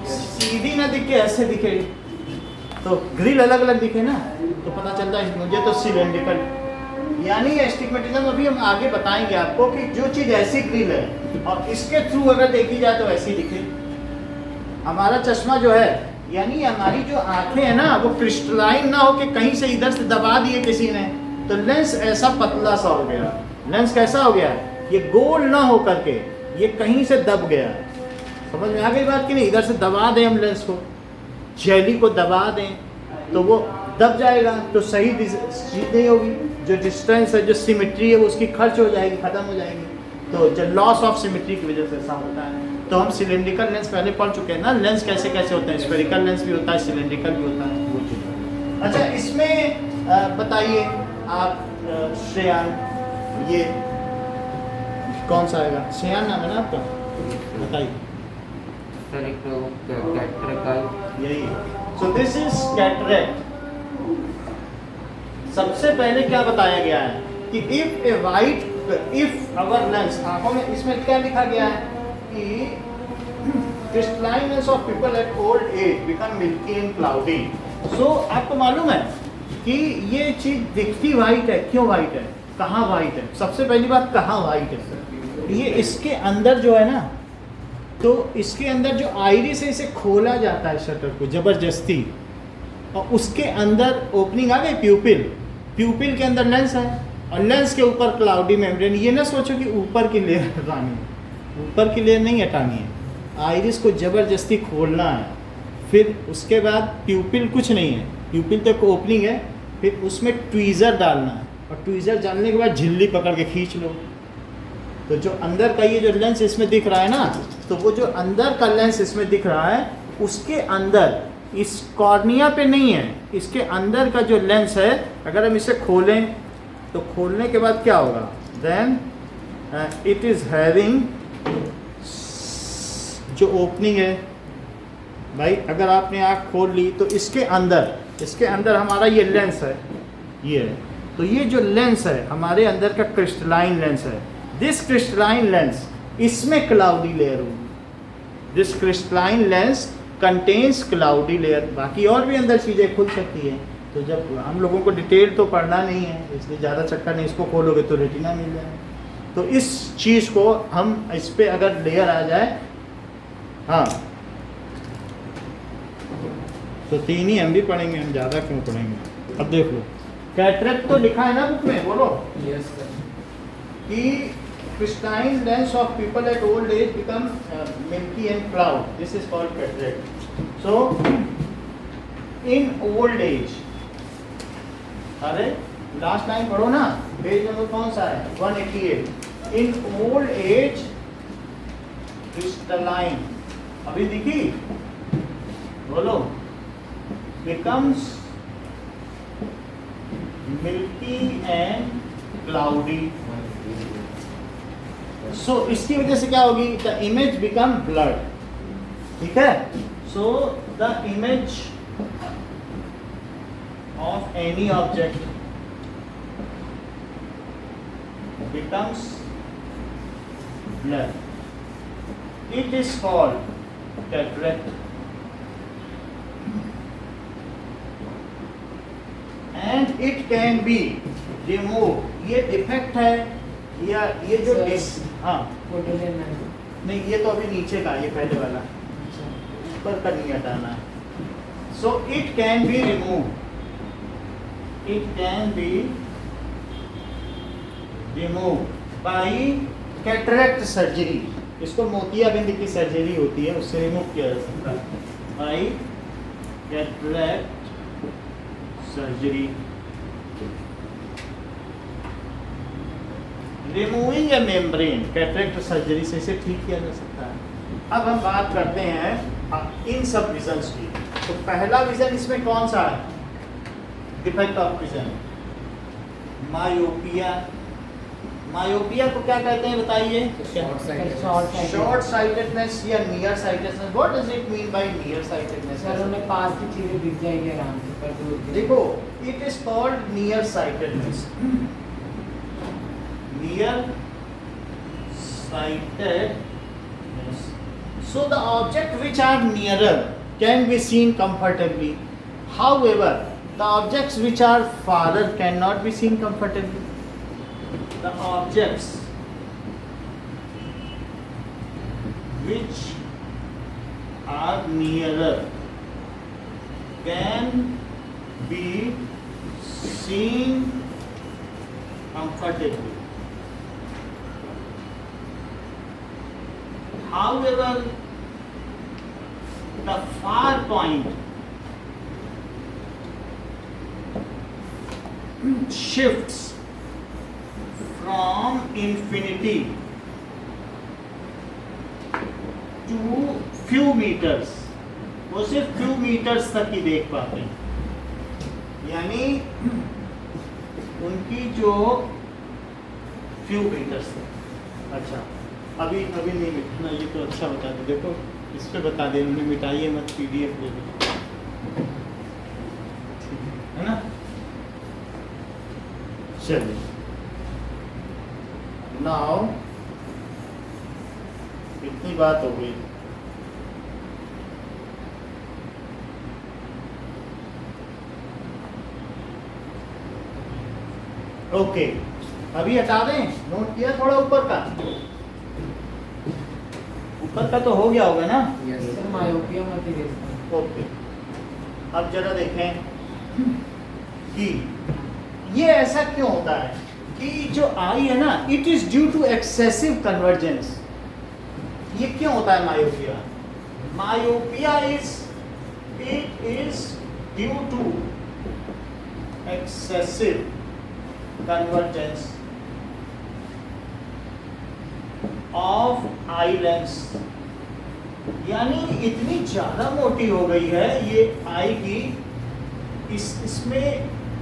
सीधी ना दिखे, ऐसे दिखे, तो ग्रिल अलग अलग दिखे ना, तो पता चलता है मुझे तो सिलेंड्रिकल, यानी एस्टिग्मेटिज्म अभी हम आगे बताएंगे आपको कि जो चीज़ ऐसी ग्रिल है और इसके थ्रू अगर देखी जाए तो ऐसी दिखे। हमारा चश्मा जो है, यानी हमारी जो आंखें हैं ना, वो क्रिस्टलाइन ना हो कि कहीं से इधर से दबा दिए किसी ने, तो लेंस ऐसा पतला सा हो गया। लेंस कैसा हो गया, ये गोल ना हो करके ये कहीं से दब गया। समझ में आ गई बात कि नहीं? इधर से दबा दें हम लेंस को, जेली को दबा दें तो वो दब जाएगा, तो सही चीज नहीं होगी। जो डिस्टेंस है, जो सिमेट्री है, वो उसकी खर्च हो जाएगी, खत्म हो जाएगी। तो जो लॉस ऑफ सिमेट्री की वजह से ऐसा होता है। तो हम सिलेंड्रिकल लेंस पहले पढ़ चुके हैं ना, लेंस कैसे कैसे होते हैं, स्फेरिकल लेंस भी होता है, सिलेंड्रिकल भी होता है, वो चीज़। अच्छा, इसमें बताइए आप श्रेयान, ये कौन सा आएगा? श्रेयान नाम है ना आपका, बताइए। सर एक तो कैटरेक्ट आई, यही है। सो दिस इज कैटरेक्ट। सबसे पहले क्या बताया गया है कि इफ अवर लेंस, आंखों में इसमें क्या लिखा गया है कि crystalline lens of people at old age become milky and cloudy। सो आपको मालूम है कि ये चीज दिखती वाइट है, क्यों वाइट है, कहाँ वाइट है? सबसे पहली बात, कहाँ वाइट है? ये इसके अंदर जो है ना, तो इसके अंदर जो आइरिस है, इसे खोला जाता है शटर को जबरदस्ती, और उसके अंदर ओपनिंग आ गई, प्यूपिल। प्यूपिल के अंदर लेंस है, और लेंस के ऊपर क्लाउडी मेम्ब्रेन। ये ना सोचो कि ऊपर की लेयर हटानी है, ऊपर की लेयर नहीं हटानी है, आइरिस को जबरदस्ती खोलना है। फिर उसके बाद प्यूपिल कुछ नहीं है, प्यूपिल तो एक ओपनिंग है, फिर उसमें ट्वीज़र डालना है, और ट्वीज़र डालने के बाद झिल्ली पकड़ के खींच लो। तो जो अंदर का ये जो लेंस इसमें दिख रहा है ना, तो वो जो अंदर का लेंस इसमें दिख रहा है, उसके अंदर, इस कॉर्निया पे नहीं है, इसके अंदर का जो लेंस है, अगर हम इसे खोलें तो खोलने के बाद क्या होगा? देन इट इज़ हैविंग जो ओपनिंग है भाई, अगर आपने आँख खोल ली तो इसके अंदर हमारा ये लेंस है, ये है। तो ये जो लेंस है हमारे अंदर का क्रिस्टलाइन लेंस है। दिस क्रिस्टलाइन लेंस, इसमें क्लाउडी लेयर होगी। This crystalline lens contains cloudy layer. बाकी और भी अंदर चीज़ें खुल सकती है, तो जब हम लोगों को डिटेल तो पढ़ना नहीं है, इसलिए ज़्यादा चक्कर नहीं, इसको खोलोगे तो रेटिना मिल जाएगा। तो इस चीज़ को हम, इस पर अगर लेयर आ जाए, हाँ, तो 3 ही हम भी पढ़ेंगे, हम ज़्यादा क्यों पढ़ेंगे। अब देख लो, कैटरेक्ट तो लिखा है ना बुक में, बोलो। Yes, sir. कि crystalline lens of people at old age become milky and cloud. This is called cataract. So, in old age, अरे लास्ट लाइन पढ़ो ना, पेज नंबर कौन सा है? 188। In old age, crystalline, अभी दिखी, बोलो, becomes milky and cloudy। सो इसकी वजह से क्या होगी? The image become blood. ठीक है? So the image of any object becomes blood. It is called cataract. And it can be remove. ये डिफेक्ट है, या ये जो हाँ नहीं, ये तो अभी नीचे का, ये पहले वाला, ऊपर का नहीं हटाना है। So it can be remove, it can be remove by cataract surgery. इसको मोतियाबिंद की सर्जरी होती है, उससे रिमूव किया जा सकता है by cataract surgery. Removing A membrane, cataract surgery से इसे ठीक किया जा सकता है। अब हम बात करते हैं इन सब विजन्स की। तो पहला विजन इसमें कौन सा है? Defect of vision, myopia. Myopia को क्या कहते हैं बताइए? शॉर्ट साइटेडनेस या near sightedness. What does it mean bye near sightedness? Sir उन्हें पास की चीजें दिख जाएंगी आराम से, पर दूर की। देखो, it is called near sightedness. Near sightedness. So the object which are nearer can be seen comfortably. However, the objects which are farther cannot be seen comfortably. The objects which are nearer can be seen comfortably. However, the far point shifts from infinity to few meters. वो सिर्फ few meters तक ही देख पाते हैं, यानी उनकी जो few meters तक। अच्छा, अभी नहीं मिटना, ये तो अच्छा बता दो। देखो इस पे बता दे, उन्हें मिटाइए मत, PDF ले लो, है ना। चलिए, नाउ इतनी बात हो गई। ओके, अभी हटा दें, नोट किया थोड़ा ऊपर का? ऊपर का तो हो गया होगा ना? सर मायोपिया मत इरेज। ओके, अब जरा देखें कि ये ऐसा क्यों होता है कि जो आई है ना, it is due to excessive convergence. ये क्यों होता है myopia? Myopia it is due to excessive convergence of eye lens, यानी इतनी ज्यादा मोटी हो गई है ये आई की, इसमें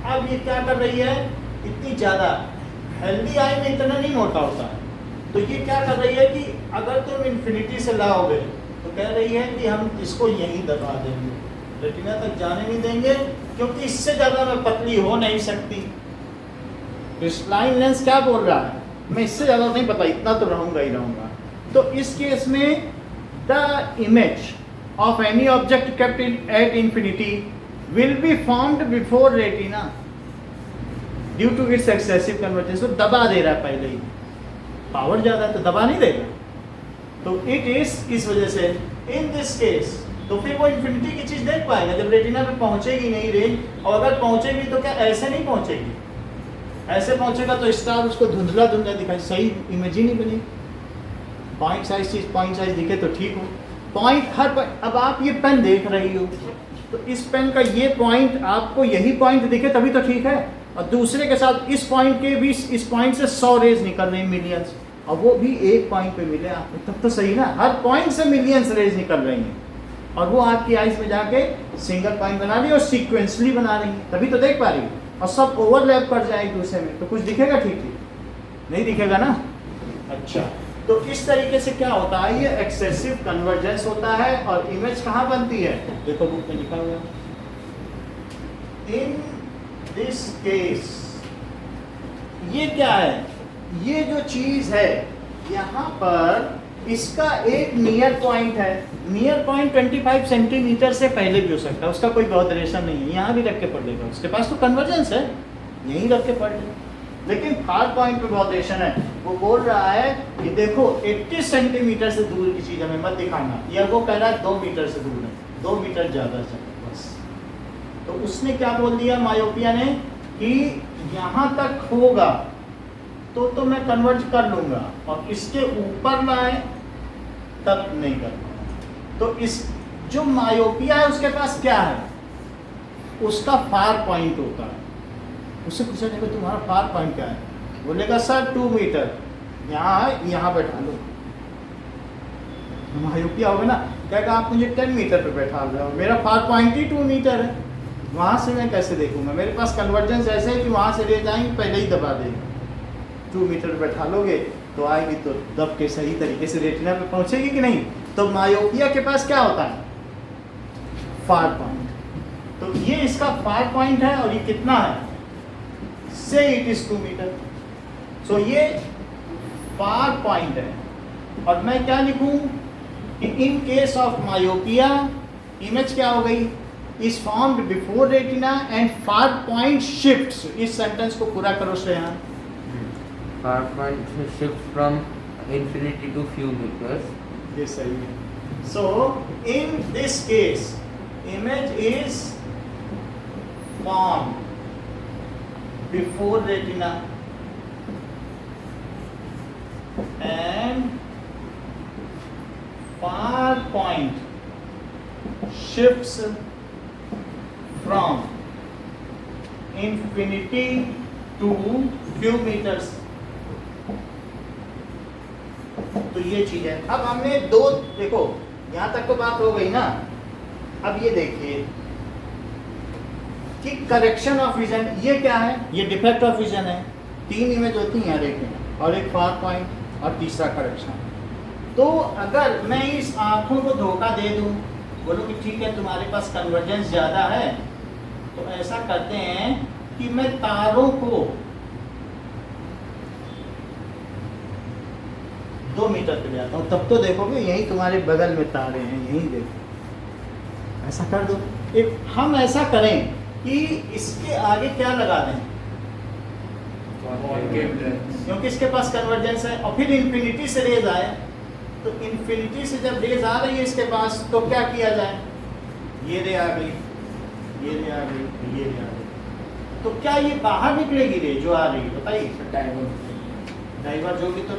अब ये क्या कर रही है, इतनी ज्यादा, हेल्दी आई में इतना नहीं मोटा होता है, तो ये क्या कर रही है कि अगर तुम इन्फिनिटी से लाओगे तो कह रही है कि हम इसको यहीं दबा देंगे, रेटिना तक जाने नहीं देंगे, क्योंकि इससे ज्यादा मैं पतली हो नहीं सकती। क्रिस्टलाइन लेंस क्या बोल रहा है, मैं इससे ज्यादा नहीं पता, इतना तो रहूंगा ही रहूंगा। तो इस केस में the image of any object kept at infinity will be formed before retina due to its excessive convergence. तो दबा दे रहा है पहले ही, पावर ज्यादा है तो दबा नहीं देगा, तो इट इज इस वजह से इन दिस केस, तो फिर वो इंफिनिटी की चीज देख पाएगा जब रेटिना पे पहुंचेगी नहीं रेंज, और अगर पहुंचेगी तो क्या ऐसे नहीं पहुंचेगी, ऐसे पहुंचेगा तो स्टार उसको धुंधला धुंधला दिखाई, सही इमेज ही नहीं बनी। पॉइंट साइज चीज पॉइंट साइज दिखे तो ठीक हो, पॉइंट हर पॉइंट। अब आप ये पेन देख रही हो तो इस पेन का ये पॉइंट आपको यही पॉइंट दिखे तभी तो ठीक है, और दूसरे के साथ इस पॉइंट के भी, इस पॉइंट से 100 रेज निकल रही मिलियंस, और वो भी एक पॉइंट पे मिले आपको, तब तो सही ना, हर पॉइंट से मिलियंस रेज निकल रही हैं, और वो आपकी आइज में जाके सिंगल पॉइंट बना रही है और सीक्वेंसली बना रही है, तभी तो देख पा रही है, और सब ओवरलैप कर जाए एक दूसरे में तो कुछ दिखेगा, ठीक ठीक नहीं दिखेगा ना। अच्छा, तो इस तरीके से क्या होता है, ये एक्सेसिव कन्वर्जेंस होता है, और इमेज कहाँ बनती है, देखो बुक में लिखा हुआ है, इन दिस केस। ये क्या है, ये जो चीज है यहाँ पर, इसका एक नियर पॉइंट है, नियर पॉइंट 25 सेंटीमीटर से पहले भी हो सकता है, उसका कोई बॉडरेशन नहीं है, यहाँ भी रख के पढ़ लेगा, उसके पास तो कन्वर्जेंस है, यहीं रख के पढ़ ले, लेकिन फार पॉइंट पे बॉडरेशन है। वो बोल रहा है कि देखो 80 सेंटीमीटर से दूर की चीज हमें मत दिखाना, या वो कह रहा है 2 मीटर से दूर है, 2 मीटर ज्यादा चाहिए बस। तो उसने क्या बोल दिया मायोपिया ने कि यहाँ तक होगा तो मैं कन्वर्ज कर लूंगा, और इसके ऊपर लाए तब नहीं कर पाऊंगा। तो इस जो मायोपिया है उसके पास क्या है, उसका फार पॉइंट होता है। उससे पूछा जाएगा तुम्हारा फार पॉइंट क्या है, बोलेगा सर 2 मीटर, यहाँ बैठा लो। मायोपिया होगा ना, कहेगा आप मुझे 10 मीटर पे बैठा लो, मेरा फार पॉइंट ही 2 मीटर है, वहाँ से मैं कैसे देखूंगा, मेरे पास कन्वर्जेंस ऐसे है कि वहाँ से ले जाएंगे पहले ही दबा देंगे। 2 मीटर बैठा लोगे तो आएगी तो दब के सही तरीके से रेटिना पे पहुंचेगी कि नहीं। तो मायोपिया के पास क्या होता है, फार पॉइंट। तो ये इसका फार पॉइंट है, और ये कितना है, से इट इज 2 मीटर। सो ये फार पॉइंट है, और मैं क्या लिखूं कि in case of myopia image क्या हो गई, is formed before retina and far point shifts. इस सेंटेंस को पूरा करो Shreya. Far point shift from infinity to few meters. ये सही है। So in this case image is form before retina and far point shifts from infinity to few metres. तो ये चीज है। अब हमने दो, देखो यहां तक तो बात हो गई ना। अब ये देखिए कि करेक्शन ऑफ विजन ये क्या है, ये डिफेक्ट ऑफ विजन है। 3 इमेज होती हैं देखें, और एक फार पॉइंट और तीसरा करेक्शन। तो अगर मैं इस आंखों को धोखा दे दूं, बोलो कि ठीक है तुम्हारे पास कन्वर्जेंस ज़्यादा है, तो ऐसा करते हैं कि मैं तारों को 2 मीटर पे ले आता हूँ, तब तो देखोगे यही तुम्हारे बगल में तारे हैं, यही देखो। ऐसा कर दो। एक हम ऐसा करें कि इसके आगे क्या लगा दें, क्योंकि इसके पास कन्वर्जेंस है, और फिर इन्फिनिटी से रेज आए, तो इन्फिनिटी से जब रेज आ रही है इसके पास, तो क्या किया जाए, ये रे आ गई, ये रे आ गई, ये रे आ गई, तो क्या ये बाहर निकलेगी रे जो आ रही है, बताइए। डाइवर्ज होगी, तो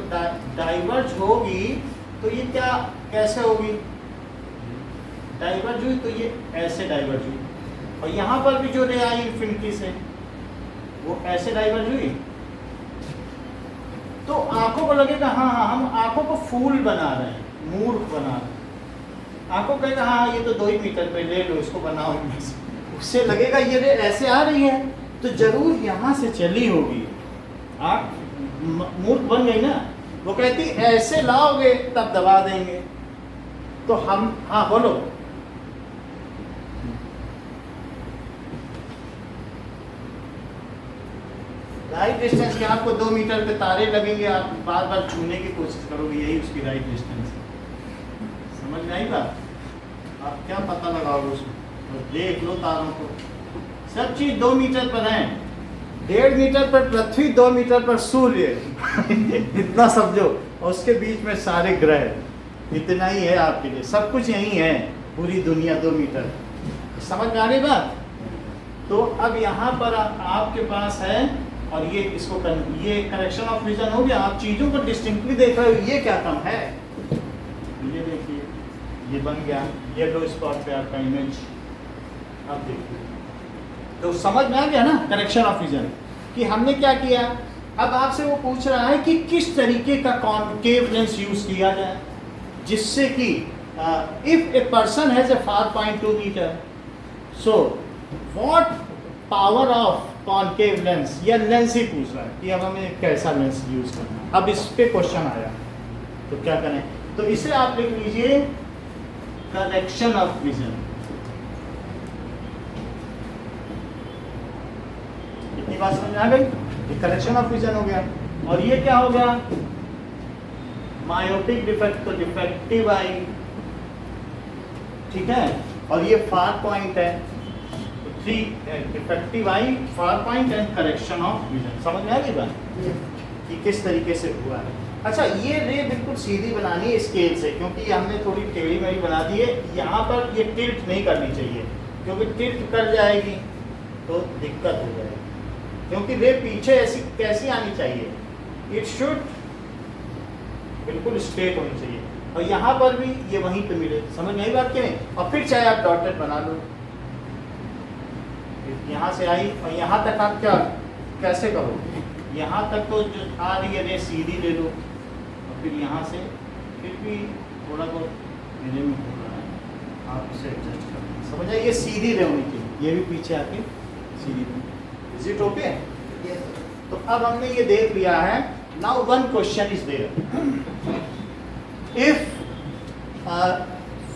डाइवर्ज होगी तो ये क्या कैसे होगी, डाइवर्ज हुई तो ये ऐसे डाइवर्ज हुई, और यहाँ पर भी जो रे आई इन्फिनिटी से वो ऐसे डाइवर्ज हुई। तो आंखों को लगेगा हाँ हाँ हम आंखों को फूल बना रहे हैं, मूर्ख बना रहे हैं। आंखों को कहेगा हाँ ये तो 2 ही मीटर पे ले लो, इसको बनाओ इनमें से। उससे लगेगा ये रे ऐसे आ रही है, तो जरूर यहाँ से चली होगी। आँख मूर्ख बन गई ना। वो कहती ऐसे लाओगे तब दबा देंगे। तो हम, हाँ बोलो, राइट डिस्टेंस के आपको 2 मीटर पे तारे लगेंगे, आप बार बार छूने की कोशिश करोगे, यही उसकी राइट डिस्टेंस है। समझ में आई बात? आप क्या पता लगाओगे उसमें, तो देख लो तारों को, सब चीज 2 मीटर पर है। 1.5 मीटर पर पृथ्वी, 2 मीटर पर सूर्य इतना समझो, और उसके बीच में सारे ग्रह, इतना ही है आपके लिए, सब कुछ यही है, पूरी दुनिया 2 मीटर। समझ में आ रही बात? तो अब यहाँ पर आपके पास है, और ये इसको ये करेक्शन ऑफ विजन हो गया। आप चीज़ों को डिस्टिंक्टली देख रहे हो, ये क्या कम है, ये देखिए ये बन गया येलो स्पॉट पे आपका इमेज। अब देखिए, तो समझ में आ गया ना करेक्शन ऑफ विजन कि हमने क्या किया। अब आपसे वो पूछ रहा है कि किस तरीके का कॉनकेव लेंस यूज किया जाए जिससे कि if a person has a far point 2 metre, so what power of concave lens, या लेंस ही पूछ रहा है कि अब हमें कैसा लेंस यूज करना है। अब इस पे क्वेश्चन आया तो क्या करें, तो इसे आप लिख लीजिए करेक्शन ऑफ विजन। इतनी बात समझ में आ गई, ये करेक्शन ऑफ विजन हो गया। और ये क्या हो गया, मायोपिक डिफेक्ट, तो डिफेक्टिव आई, ठीक है, और ये फार पॉइंट है, तो 3 defective I, far point and correction of vision. समझ में आ गई बात कि किस तरीके से हुआ है। अच्छा, ये रे बिल्कुल सीधी बनानी है स्केल से, क्योंकि ये हमने थोड़ी टेढ़ी मेढ़ी बना दी है। यहाँ पर ये टिल्ट नहीं करनी चाहिए, क्योंकि टिल्ट कर जाएगी तो दिक्कत हो जाएगी, क्योंकि रे पीछे ऐसी कैसी आनी चाहिए, इट शुड बिल्कुल स्ट्रेट होनी चाहिए, और यहाँ पर भी ये वहीं पे मिले। समझ में आई बात कि नहीं? और फिर चाहे आप डॉटेड बना लो, यहाँ से आई और यहाँ तक आप क्या कैसे करो, यहाँ तक तो जो आ रही है रे सीधी ले लो, और फिर यहाँ से फिर भी थोड़ा बहुत मेरे में हो रहा है, आप इसे एडजस्ट करें। समझ आए, ये सीधी रे होनी चाहिए, ये भी पीछे आके सीधी रे। Is it okay? तो अब हमने ये देख लिया है। Now one question is there, if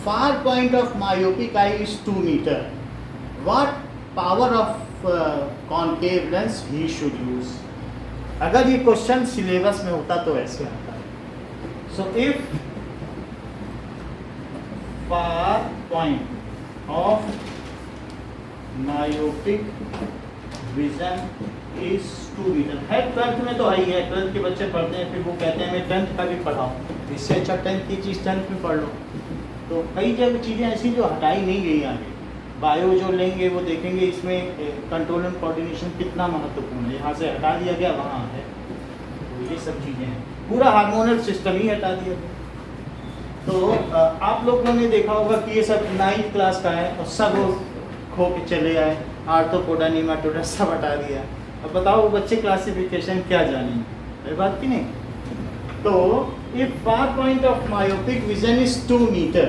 far point of myopic eye is 2 metre, what power of concave lens he should use. अगर ये क्वेश्चन सिलेबस में होता तो ऐसे आता है। So if far point of myopic vision is 2 metre है। 12th में तो आई है, 12th के बच्चे पढ़ते हैं, फिर वो कहते हैं मैं 10th का भी पढ़ाऊँ, इससे अच्छा 10th की चीज़ 10th में पढ़ लो। तो कई जगह चीज़ें ऐसी जो हटाई नहीं गई आगे, बायो जो लेंगे वो देखेंगे इसमें कंट्रोल एंड कोऑर्डिनेशन कितना महत्वपूर्ण है, यहाँ से हटा दिया गया वहाँ है। तो ये सब चीज़ें हैं, पूरा हार्मोनल सिस्टम ही हटा दिया गया। तो आप लोगों ने देखा होगा कि ये सब 9th क्लास का है और सब खो के चले आए, आर्थ्रोपोडा नीमाटोडा सब हटा दिया। अब बताओ वो बच्चे क्लासिफिकेशन क्या जानेंगे, ये बात की नहीं। तो if far point of myopic vision is 2 metre,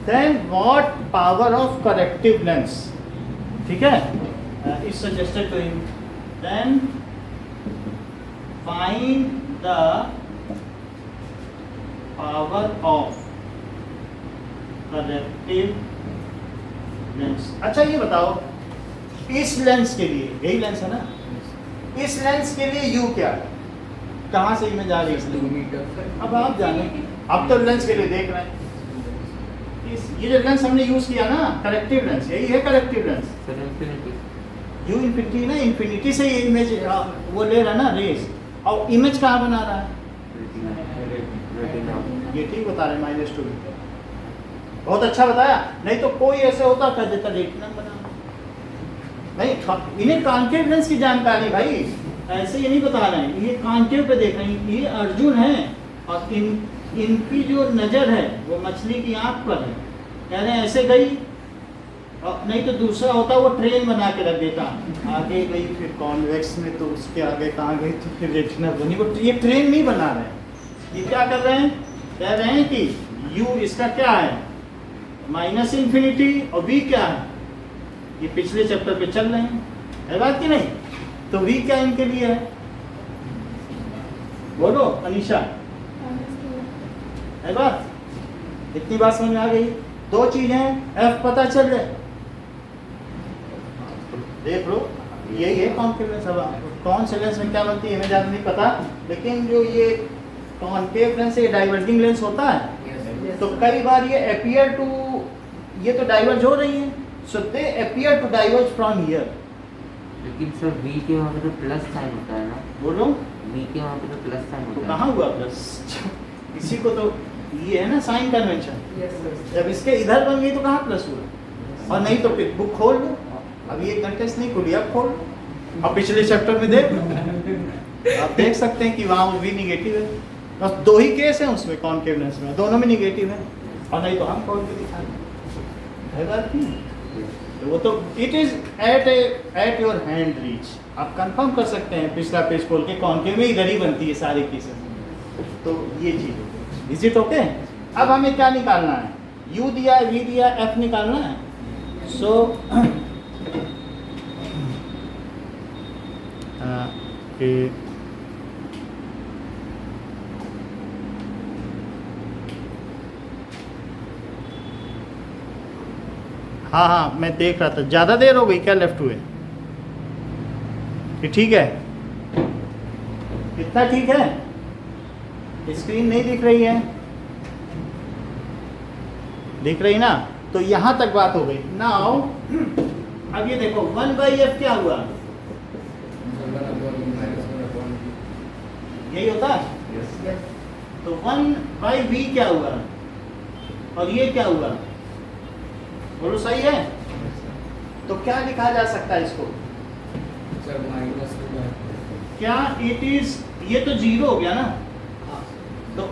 then what power of corrective lens, ठीक है, is suggested to him, then find the power of corrective lens। अच्छा ये बताओ इस लेंस के लिए, यही लेंस है ना, इस लेंस के लिए U क्या है, कहाँ से इमेज आ रही है? 2 मीटर। अब आप जाने, अब तो लेंस के लिए देख रहे हैं, ये जो लेंस हमने यूज किया ना करेक्टिव लेंस, यही है corrective lens. Sir infinity, you infinity ना, इन्फिनिटी से ये इमेज वो ले रहा है ना रेस, और इमेज कहाँ बना रहा है? रेटिना। ये ठीक बता रहे -2, बहुत अच्छा बताया। नहीं तो कोई ऐसे होता कह देता रेटिना बना, नहीं इन्हें कॉन्केव लेंस की जानकारी भाई, ऐसे ये नहीं बता रहे हैं, ये कॉन्केव पे देख रहे हैं, ये अर्जुन है और इनकी जो नज़र है वो मछली की आंख पर है, कह रहे हैं ऐसे गई, और नहीं तो दूसरा होता वो ट्रेन बना के रख देता, आगे गई फिर कॉन्वेक्स में, तो उसके आगे कहाँ गई तो फिर रेटिना बनी। वो ये ट्रेन नहीं बना रहे, ये क्या कर रहे हैं, कह रहे हैं कि u इसका क्या है -इन्फिनिटी और v क्या है, ये पिछले चैप्टर पे चल रहे हैं, है बात की नहीं। तो v क्या इनके लिए है, बोलो अनीशा, है बात, इतनी बात समझ में आ गई। 2 चीजें f पता चल जाए, देख लो यही है कॉन्केव लेंस। अब कौन से लेंस में क्या बनती है हमें ज़्यादा नहीं पता, लेकिन जो ये कॉन्केव लेंस है डाइवर्जिंग लेंस होता है, तो कई बार ये अपीयर टू, ये तो डाइवर्ज हो रही है, so they appear to diverge from here. लेकिन सर v के वहाँ पे तो प्लस साइन होता है ना, बोलो v के वहाँ पे तो प्लस साइन तो होता है। कहाँ हुआ प्लस, इसी को तो ये है ना साइन कन्वेंशन, Yes, sir. जब इसके इधर बन गई तो कहाँ प्लस हुआ, और नहीं तो फिर बुक खोल लो, अभी एक घंटे से नहीं खुली, अब खोल लो, अब पिछले चैप्टर में देख लो, आप देख सकते हैं कि वहाँ वो भी निगेटिव है, बस 2 ही केस हैं उसमें कॉन्केव लेंस में, दोनों में निगेटिव है, और नहीं तो हम खोल के दिखाएंगे, है बात नहीं। तो वो तो it is at your hand reach, आप कंफर्म कर सकते हैं पिछला पेज खोल के, कॉन्केव में इधर ही बनती है सारी केसेस। तो ये चीज़ इज इट ओके। अब हमें क्या निकालना है, u दिया है, v दिया है, f निकालना है। सो हाँ हाँ मैं देख रहा था, ज़्यादा देर हो गई क्या, लेफ्ट हुए कि ठीक है, कितना ठीक है, स्क्रीन नहीं दिख रही है, दिख रही ना, तो यहाँ तक बात हो गई। नाउ अब ये देखो 1/f क्या हुआ, यही होता है, तो 1/v क्या हुआ, और ये क्या हुआ, बोलो सही है। तो क्या लिखा जा सकता है इसको, सर -2 क्या इट इज, ये तो 0 हो गया ना, तो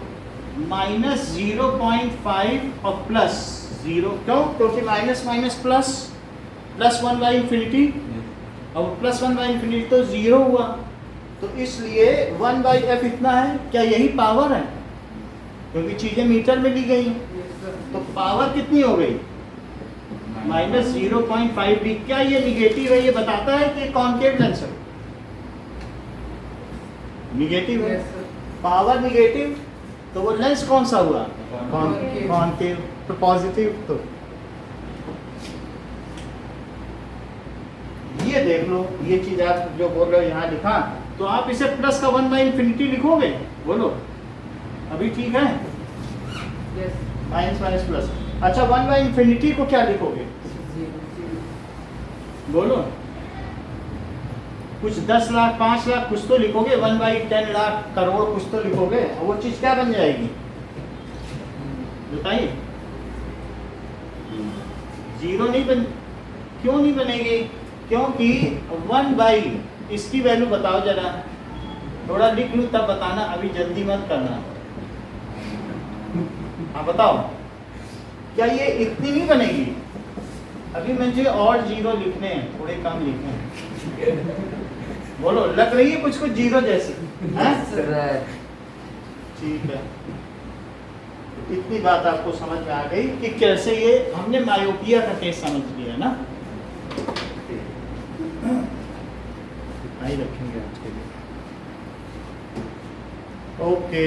-0.5 और +0, क्यों, क्योंकि माइनस माइनस प्लस, +1/इंफिनिटी, और +1/इंफिनिटी तो 0 हुआ, तो इसलिए 1/f इतना है। क्या यही पावर है, क्योंकि चीजें मीटर में ली गई हैं, तो पावर कितनी हो गई, -0.5 भी। क्या ये निगेटिव है, ये बताता है कि कॉन्केव लेंस है, निगेटिव है, पावर निगेटिव, तो वो लेंस कौन सा हुआ, कॉन्केव, तो पॉजिटिव। तो ये देख लो, ये चीज आप जो बोल रहे हो यहाँ लिखा, तो आप इसे प्लस का 1/इंफिनिटी लिखोगे, बोलो अभी ठीक है, Yes. Minus minus plus. अच्छा 1/इंफिनिटी को क्या लिखोगे, बोलो, कुछ 10 लाख 5 लाख कुछ तो लिखोगे, 1/10 लाख करोड़ कुछ तो लिखोगे, और वो चीज क्या बन जाएगी बताइए? जीरो नहीं बन, क्यों नहीं बनेगी? क्योंकि 1 इसकी वैल्यू बताओ जरा, थोड़ा लिख लूँ तब बताना, अभी जल्दी मत करना। हाँ बताओ, क्या ये इतनी नहीं बनेगी? अभी मुझे और जीरो लिखने हैं, थोड़े कम लिखने हैं। बोलो, लग रही है कुछ कुछ जीरो जैसे हैं? ठीक है, इतनी बात आपको समझ में आ गई कि कैसे ये हमने मायोपिया का केस समझ लिया ना। नहीं रखेंगे आज के लिए। Okay,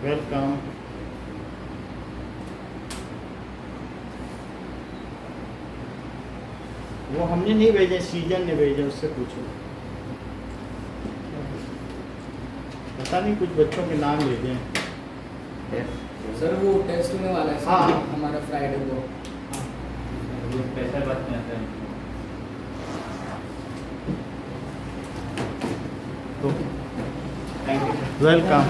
welcome. वो हमने नहीं भेजे, सीजन ने भेजे, उससे पूछो। पता नहीं कुछ बच्चों के नाम भेजे हैं। सर वो टेस्ट होने वाला है हाँ। सर हमारा फ्राइडे को। वो स्पेशल बात करते हैं। Thank you, welcome.